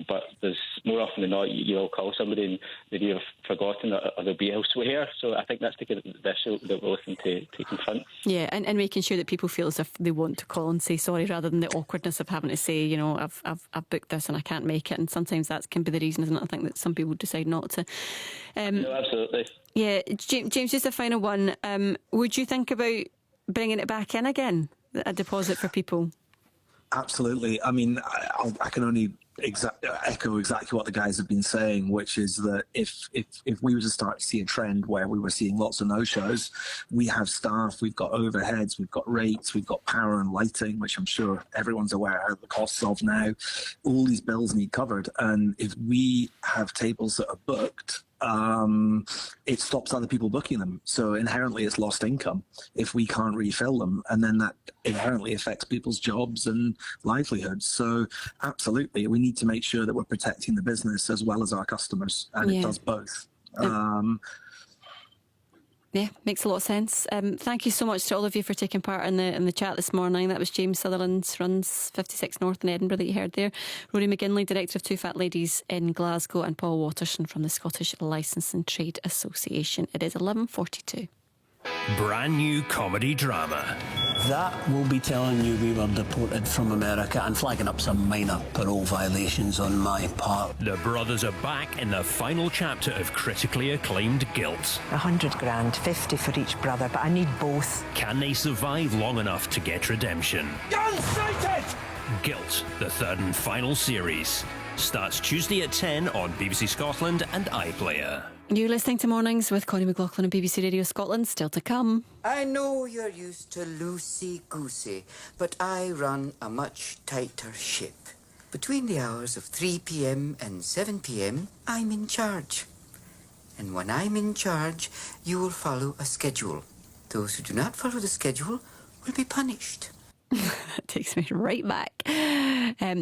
But there's more often than not, you'll call somebody and they've either forgotten or they'll be elsewhere. So I think that's the issue that we're looking to confront. Yeah, and making sure that people feel as if they want to call and say sorry, rather than the awkwardness of having to say, you know, I've booked this and I can't make it. And sometimes that can be the reason, isn't it? I think that some people decide not to. No, absolutely. Yeah, James, just a final one. Would you think about bringing it back in again, a deposit for people? Absolutely. I mean, I can only echo exactly what the guys have been saying, which is that if we were to start to see a trend where we were seeing lots of no-shows, we have staff, we've got overheads, we've got rates, we've got power and lighting, which I'm sure everyone's aware of the costs of now. All these bills need covered. And if we have tables that are booked, it stops other people booking them. So inherently it's lost income if we can't refill them. And then that inherently affects people's jobs and livelihoods. So absolutely, we need to make sure that we're protecting the business as well as our customers. And it does both. Yeah, makes a lot of sense. Thank you so much to all of you for taking part in the chat this morning. That was James Sutherland, runs 56 North in Edinburgh that you heard there. Rory McGinley, Director of Two Fat Ladies in Glasgow, and Paul Watterson from the Scottish Licensing Trade Association. It is 11:42. Brand new comedy drama. That will be telling you we were deported from America and flagging up some minor parole violations on my part. The brothers are back in the final chapter of critically acclaimed Guilt. 100 grand, 50 for each brother, but I need both. Can they survive long enough to get redemption? Unsighted! Guilt, the third and final series. Starts Tuesday at 10 on BBC Scotland and iPlayer. You're listening to Mornings with Connie McLaughlin on BBC Radio Scotland. Still to come. I know you're used to loosey-goosey, but I run a much tighter ship. Between the hours of 3 p.m. and 7 p.m, I'm in charge. And when I'm in charge, you will follow a schedule. Those who do not follow the schedule will be punished. That takes me right back.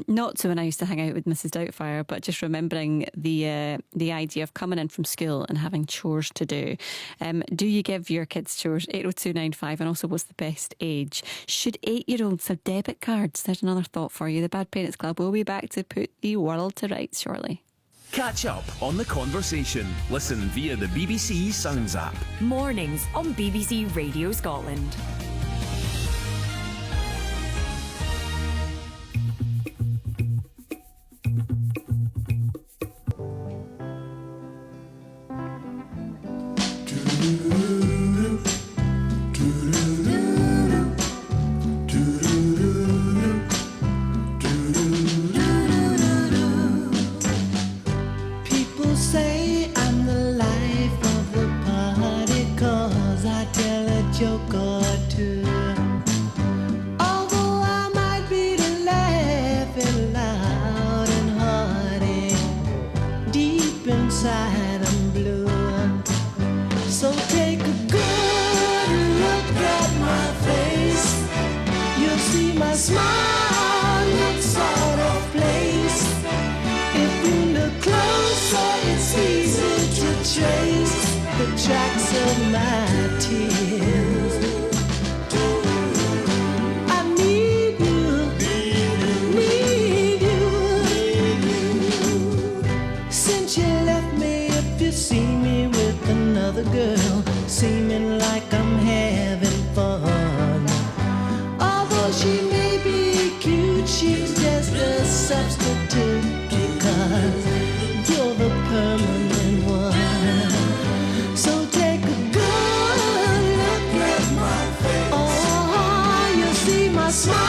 Not to when I used to hang out with Mrs. Doubtfire, but just remembering the idea of coming in from school and having chores to do. Do you give your kids chores? 80295, and also what's the best age? Should 8-year-olds have debit cards? There's another thought for you. The Bad Parents Club will be back to put the world to rights shortly. Catch up on the conversation. Listen via the BBC Sounds app. Mornings on BBC Radio Scotland. People say I'm the life of the party 'cause I tell a joke or two. Although I might be laughing loud and hearty, deep inside I'm blue. So take a good look at my face. You'll see my smile looks sort of place. If you look closer, it's easy to trace the tracks of my tears. I need you, need you. Since you left me, if you see me with another girl, seeming like I'm having fun. Although she may be cute, she's just a substitute. Because you're the permanent one. So take a good look at my face. Oh, you'll see my smile.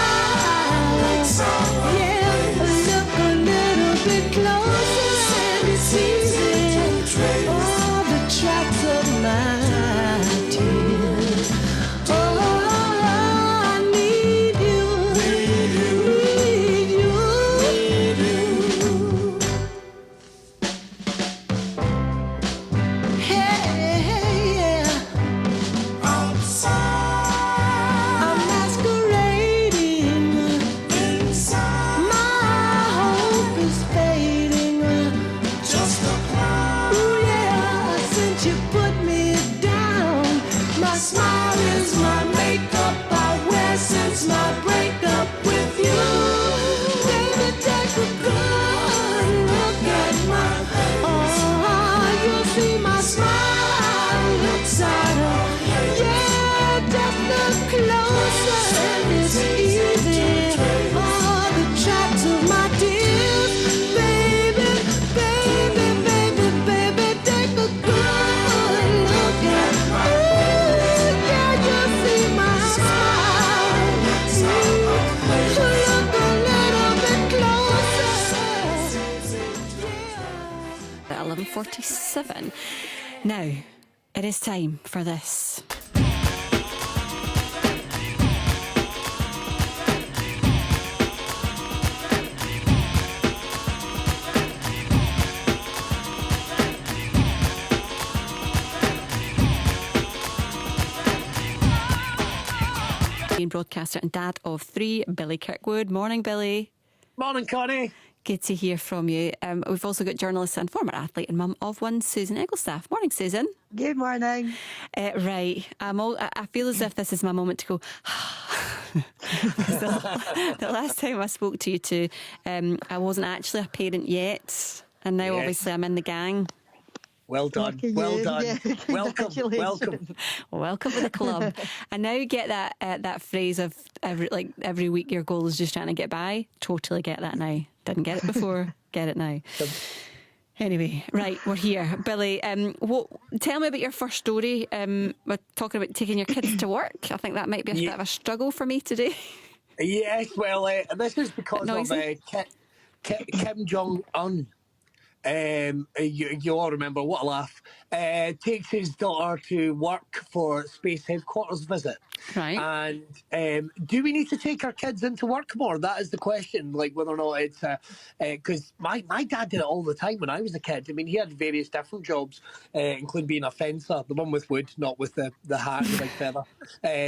Yeah, look a little bit closer and it's easy. Oh, the tracks of my tears. Oh, I need you, need you. I'm masquerading inside. My hope is fading. Just a cloud. Ooh, yeah, since you put me down, my smile is my makeup I wear since my breakup with you. Baby, take a good look at my face. Oh, you'll see my smile looks out of. Yeah, just look closer and it's easy. Oh, the tracks of my tears. Baby, baby, baby, baby, take a good look at my face. Yeah, you'll see my smile. Look a little bit closer. At 11:47. Now, it is time for this. Broadcaster and dad of 3, Billy Kirkwood. Morning, Billy. Morning, Connie. Good to hear from you. We've also got journalist and former athlete and mum of one, Susan Egglestaff. Morning, Susan. Good morning. Right. I feel as if this is my moment to go. The last time I spoke to you two, I wasn't actually a parent yet. And now, obviously, I'm in the gang. Well done. Well done. Yeah, welcome. Welcome to the club. I now get that phrase of every week your goal is just trying to get by. Totally get that now. Didn't get it before. Get it now. Anyway, right, we're here. Billy, tell me about your first story. We're talking about taking your kids to work. I think that might be a bit of a struggle for me today. Yes, well, this is because of Kim Jong-un. You all remember, what a laugh. Takes his daughter to work for Space Headquarters visit. Right. And do we need to take our kids into work more? That is the question. Like whether or not it's because my dad did it all the time when I was a kid. I mean, he had various different jobs, including being a fencer, the one with wood, not with the hat and the big feather.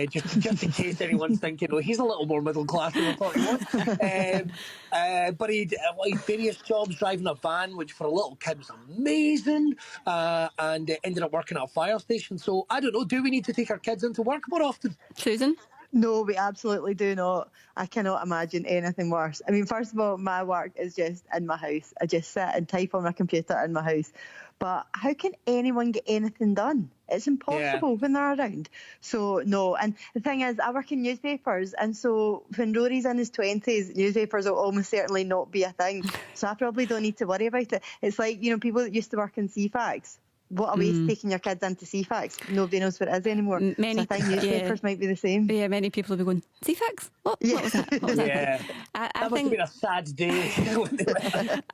Just in case anyone's thinking, oh, he's a little more middle class than I thought he was. But he had various jobs, driving a van, which for a little kid was amazing, and ended up working at a fire station. So I don't know, do we need to take our kids into work more often? Susan? No, we absolutely do not. I cannot imagine anything worse. I mean, first of all, my work is just in my house. I just sit and type on my computer in my house. But how can anyone get anything done? It's impossible when they're around. So, no. And the thing is, I work in newspapers, and so when Rory's in his 20s, newspapers will almost certainly not be a thing. So I probably don't need to worry about it. It's like, you know, people that used to work in CFAX. What a waste taking your kids into CFAX. Nobody knows what it is anymore. So I think newspapers might be the same. Yeah, many people will be going, CFAX? What was that? What was that? That must have been a sad day.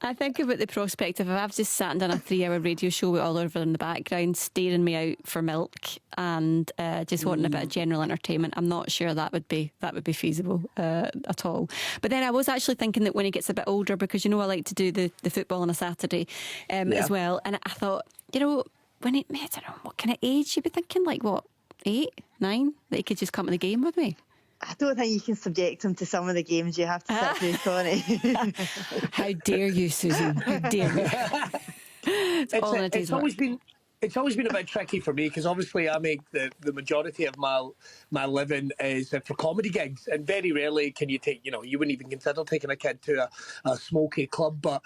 I think about the prospect of if I've just sat and done a 3-hour radio show with Oliver in the background, staring me out for milk and just wanting a bit of general entertainment. I'm not sure that would be feasible at all. But then I was actually thinking that when he gets a bit older, because you know I like to do the football on a Saturday as well, and I thought, you know, when I don't know, what kind of age you'd be thinking, like what, 8, 9, that he could just come to the game with me? I don't think you can subject him to some of the games you have to sit through, Connie. How dare you, Susan? How dare you? It's always been a bit tricky for me because obviously I make the majority of my living is for comedy gigs, and very rarely can you take, you know, you wouldn't even consider taking a kid to a smoky club. But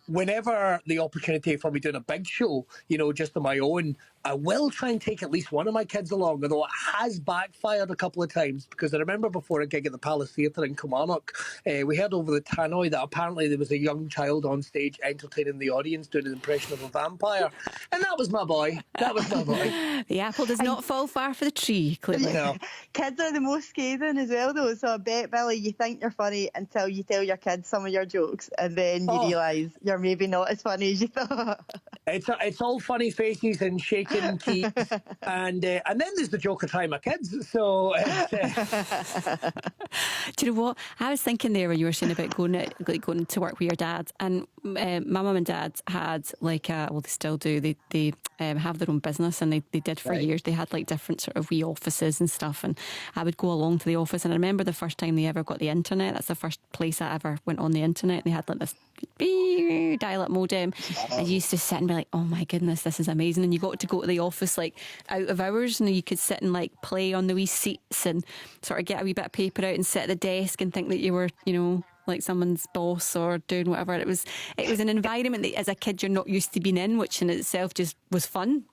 whenever the opportunity for me doing a big show, you know, just on my own, I will try and take at least one of my kids along, although it has backfired a couple of times, because I remember before a gig at the Palace Theatre in Kilmarnock, we heard over the tannoy that apparently there was a young child on stage entertaining the audience doing an impression of a vampire, and that was my boy. The apple does not fall far for the tree, clearly. No. Kids are the most scathing as well, though, so I bet, Billy, you think you're funny until you tell your kids some of your jokes, and then you realise you're maybe not as funny as you thought. It's all funny faces and shaking keys, and then there's the joke of trying my kids. So, do you know what I was thinking there when you were saying about going to work with your dad? And my mum and dad had like they still do. They have their own business, and they did for years. They had like different sort of wee offices and stuff, and I would go along to the office. And I remember the first time they ever got the internet. That's the first place I ever went on the internet. And they had like this dial-up modem. I used to sit and be like, oh my goodness, this is amazing. And you got to go to the office like out of hours, and you could sit and like play on the wee seats and sort of get a wee bit of paper out and sit at the desk and think that you were, you know, like someone's boss or doing whatever. It was an environment that as a kid you're not used to being in, which in itself just was fun.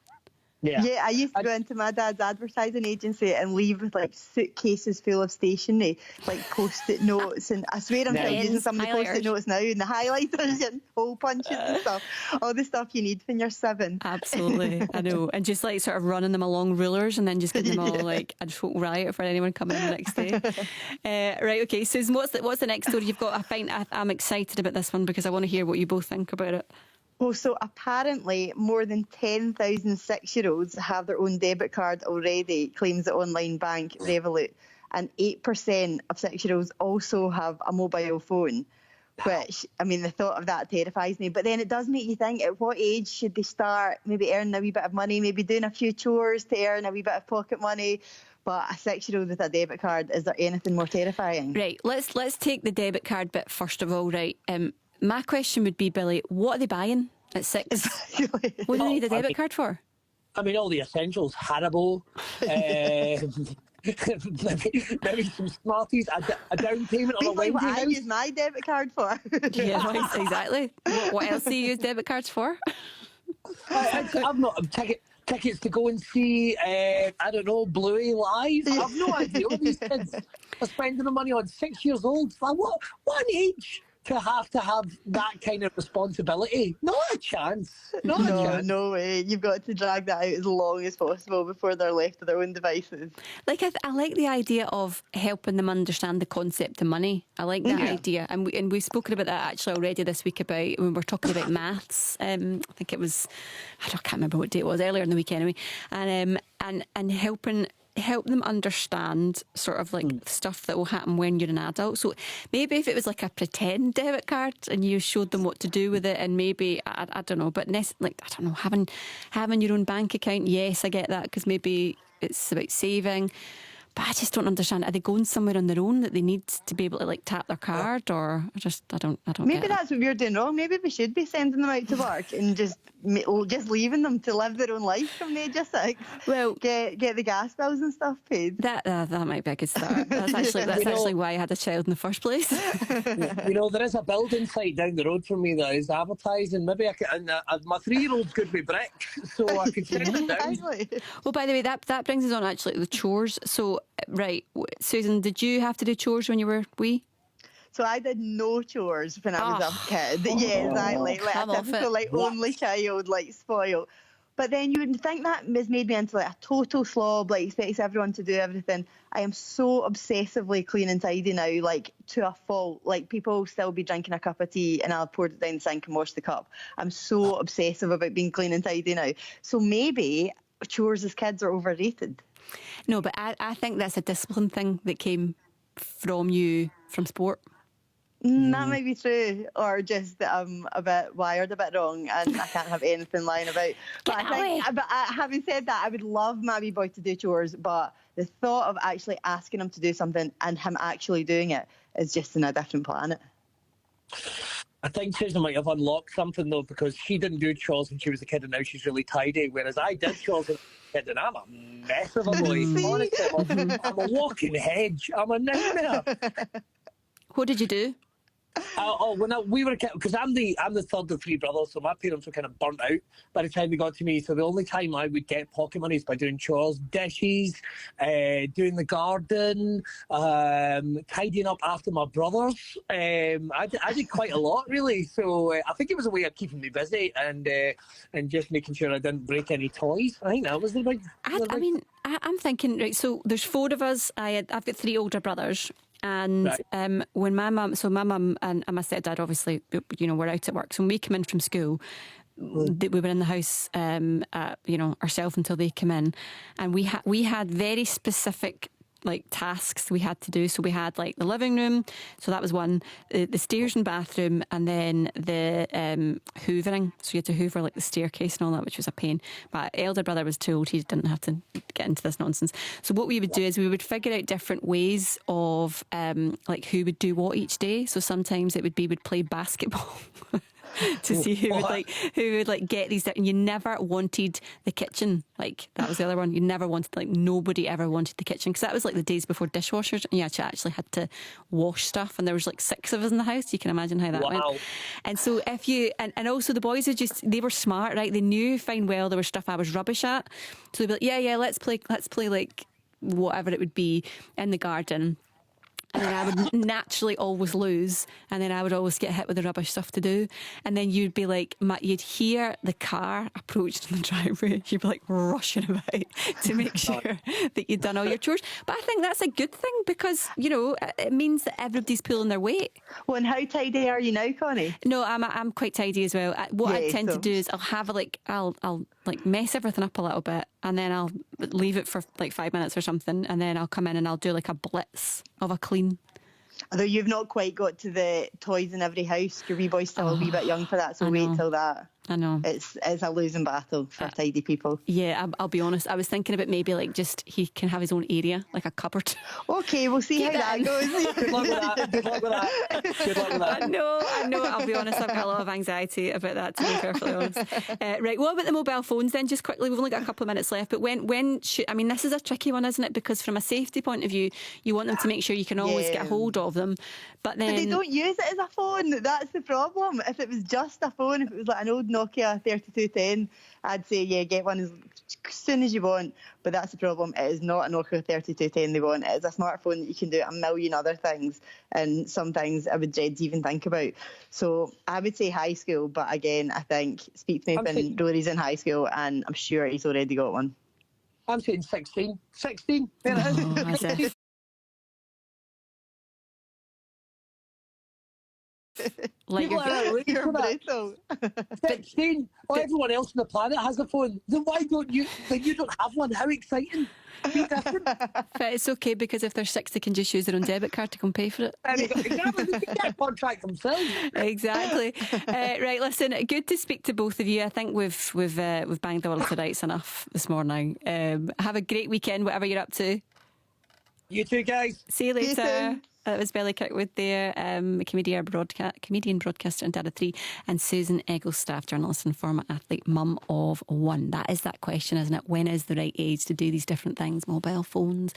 Yeah, I used to go into my dad's advertising agency and leave with like suitcases full of stationery, like post-it notes, and I swear I'm still using some of the post-it notes now, and the highlighters and hole punches and stuff, all the stuff you need when you're 7. Absolutely, I know, and just like sort of running them along rulers and then just getting them all like a total riot for anyone coming in the next day. Right, okay, Susan, what's the next story you've got? I'm excited about this one because I want to hear what you both think about it. Well, so apparently more than 10,000 6-year-olds have their own debit card already, claims the online bank Revolut. And 8% of 6-year-olds also have a mobile phone, which, I mean, the thought of that terrifies me. But then it does make you think, at what age should they start maybe earning a wee bit of money, maybe doing a few chores to earn a wee bit of pocket money? But a 6-year-old with a debit card, is there anything more terrifying? Right, let's take the debit card bit first of all, right? My question would be, Billy, what are they buying at 6? Exactly. What do they need a debit card for? I mean, all the essentials, Haribo, maybe some Smarties, a down payment on a Wendy what house. I use my debit card for. Yeah, right, exactly. What else do you use debit cards for? I've not tickets to go and see, I don't know, Bluey live. I've no idea what these kids are spending the money on. 6 years old. Like, what an age to have that kind of responsibility. Not a chance. No way. You've got to drag that out as long as possible before they're left to their own devices. Like, I like the idea of helping them understand the concept of money. I like that idea. And we've spoken about that actually already this week about when we're talking about maths. I think it was, I can't remember what day it was, earlier in the week anyway. And helping help them understand sort of like stuff that will happen when you're an adult. So maybe if it was like a pretend debit card and you showed them what to do with it, and maybe I don't know, but like I don't know, having your own bank account, yes, I get that, because maybe it's about saving. But I just don't understand. Are they going somewhere on their own that they need to be able to like tap their card, or I don't. Maybe get that's what we're doing wrong. Maybe we should be sending them out to work and just leaving them to live their own life from the age of 6. Well, get the gas bills and stuff paid. That might be a good start. That's actually why I had a child in the first place. There is a building site down the road from me that is advertising. Maybe I could, and my 3-year-old's good with bricks, so I could send it down. Well, by the way, that brings us on actually to the chores. So, right, Susan, did you have to do chores when you were wee? So I did no chores when I was a kid. Yeah, exactly. Like a typical only child, like spoiled. But then you would think that has made me into like a total slob, like expects everyone to do everything. I am so obsessively clean and tidy now, like to a fault. Like people still be drinking a cup of tea and I'll pour it down the sink and wash the cup. I'm so obsessive about being clean and tidy now. So maybe chores as kids are overrated. No, but I think that's a discipline thing that came from you from sport. That might be true, or just that I'm a bit wired a bit wrong and I can't have anything lying about. But having said that, I would love my wee boy to do chores, but the thought of actually asking him to do something and him actually doing it is just in a different planet. I think Susan might have unlocked something though, because she didn't do chores when she was a kid and now she's really tidy, whereas I did chores when I was a kid and I'm a mess of a boy. Honestly, I'm a walking hedge. I'm a nightmare. What did you do? When we were a kid, because I'm the third of 3 brothers, so my parents were kind of burnt out by the time they got to me. So the only time I would get pocket money is by doing chores, dishes, doing the garden, tidying up after my brothers. I did quite a lot, really. So I think it was a way of keeping me busy and just making sure I didn't break any toys. I think that was the big. I mean, I'm thinking, right. So there's 4 of us. I've got 3 older brothers. And when my mum and my stepdad, obviously, were out at work. So when we come in from school, we were in the house, ourselves until they come in. And we had very specific tasks we had to do. So we had the living room, so that was one, the stairs and bathroom, and then the hoovering. So you had to hoover the staircase and all that, which was a pain. My elder brother was too old; he didn't have to get into this nonsense. So what we would do is we would figure out different ways of who would do what each day. So sometimes it would be we'd play basketball. To see who would get these. And you never wanted the kitchen. That was the other one. You never wanted, nobody ever wanted the kitchen, because that was the days before dishwashers, and you actually had to wash stuff, and there was 6 of us in the house. You can imagine how that went. And so if you and also the boys they were smart, right? They knew fine well there was stuff I was rubbish at, so they'd be yeah, let's play whatever it would be in the garden. And then I would naturally always lose, and then I would always get hit with the rubbish stuff to do. And then you'd be you'd hear the car approach in the driveway. You'd be rushing about to make sure that you'd done all your chores. But I think that's a good thing, because it means that everybody's pulling their weight. Well, and how tidy are you now, Connie? No, I'm quite tidy as well. What I tend to do is I'll have I'll mess everything up a little bit, and then I'll leave it for 5 minutes or something, and then I'll come in and I'll do a blitz of a clean. Although you've not quite got to the toys in every house, your wee boy's still a wee bit young for that, so wait till that. I know. It's a losing battle for tidy people. Yeah, I'll be honest. I was thinking about maybe just he can have his own area, like a cupboard. Okay, we'll see how that goes. Good luck with that. I know. I'll be honest, I've got a lot of anxiety about that, to be perfectly honest. Right, what about the mobile phones then? Just quickly, we've only got a couple of minutes left, but when should, this is a tricky one, isn't it? Because from a safety point of view, you want them to make sure you can always get hold of them. But they don't use it as a phone. That's the problem. If it was just a phone, if it was an old Nokia 3210, I'd say, get one as soon as you want. But that's the problem. It is not a Nokia 3210 they want. It is a smartphone that you can do a million other things, and some things I would dread to even think about. So I would say high school, but again, I think speak to me when Rory's in high school, and I'm sure he's already got one. I'm saying 16. 16. There it is. Like People are outraged You're for that. brutal. 16. Everyone else on the planet has a phone. Then why don't you? Then you don't have one. How exciting! Be different. But it's okay because if they're 6, they can just use their own debit card to go and pay for it. Exactly. They can get a contract themselves. Exactly. Right, listen, good to speak to both of you. I think we've banged the world to rights enough this morning. Have a great weekend, whatever you're up to. You too, guys. See you later. That was Belly Kirkwood there, comedian, broadcaster and dad of 3, and Susan Egglestaff, journalist and former athlete, mum of 1. That is that question, isn't it? When is the right age to do these different things? Mobile phones.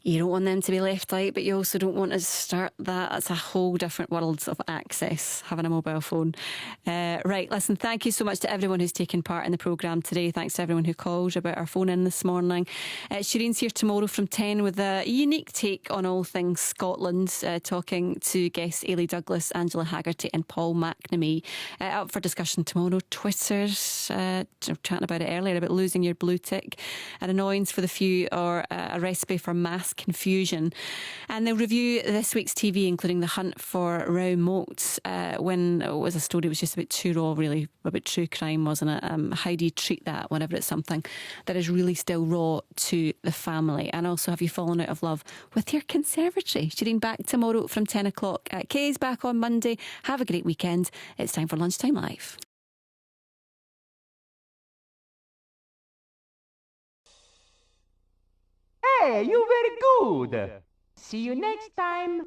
You don't want them to be left out, but you also don't want to start that. That's a whole different world of access, having a mobile phone. Right, listen, thank you so much to everyone who's taken part in the programme today. Thanks to everyone who called about our phone in this morning. Shireen's here tomorrow from 10 with a unique take on all things Scotland, talking to guests Ailey Douglas, Angela Haggerty and Paul McNamee. Up for discussion tomorrow. Twitter's chatting about it earlier, about losing your blue tick, an annoyance for the few or a recipe for mass confusion. And they'll review this week's TV, including The Hunt for Rao Moat, when it was a story, it was just a bit too raw, really, about true crime, wasn't it? How do you treat that whenever it's something that is really still raw to the family? And also, have you fallen out of love with your conservatory? Shireen back tomorrow from 10 o'clock. Kay's back on Monday. Have a great weekend. It's time for Lunchtime Live. Hey, you very good. See you next time.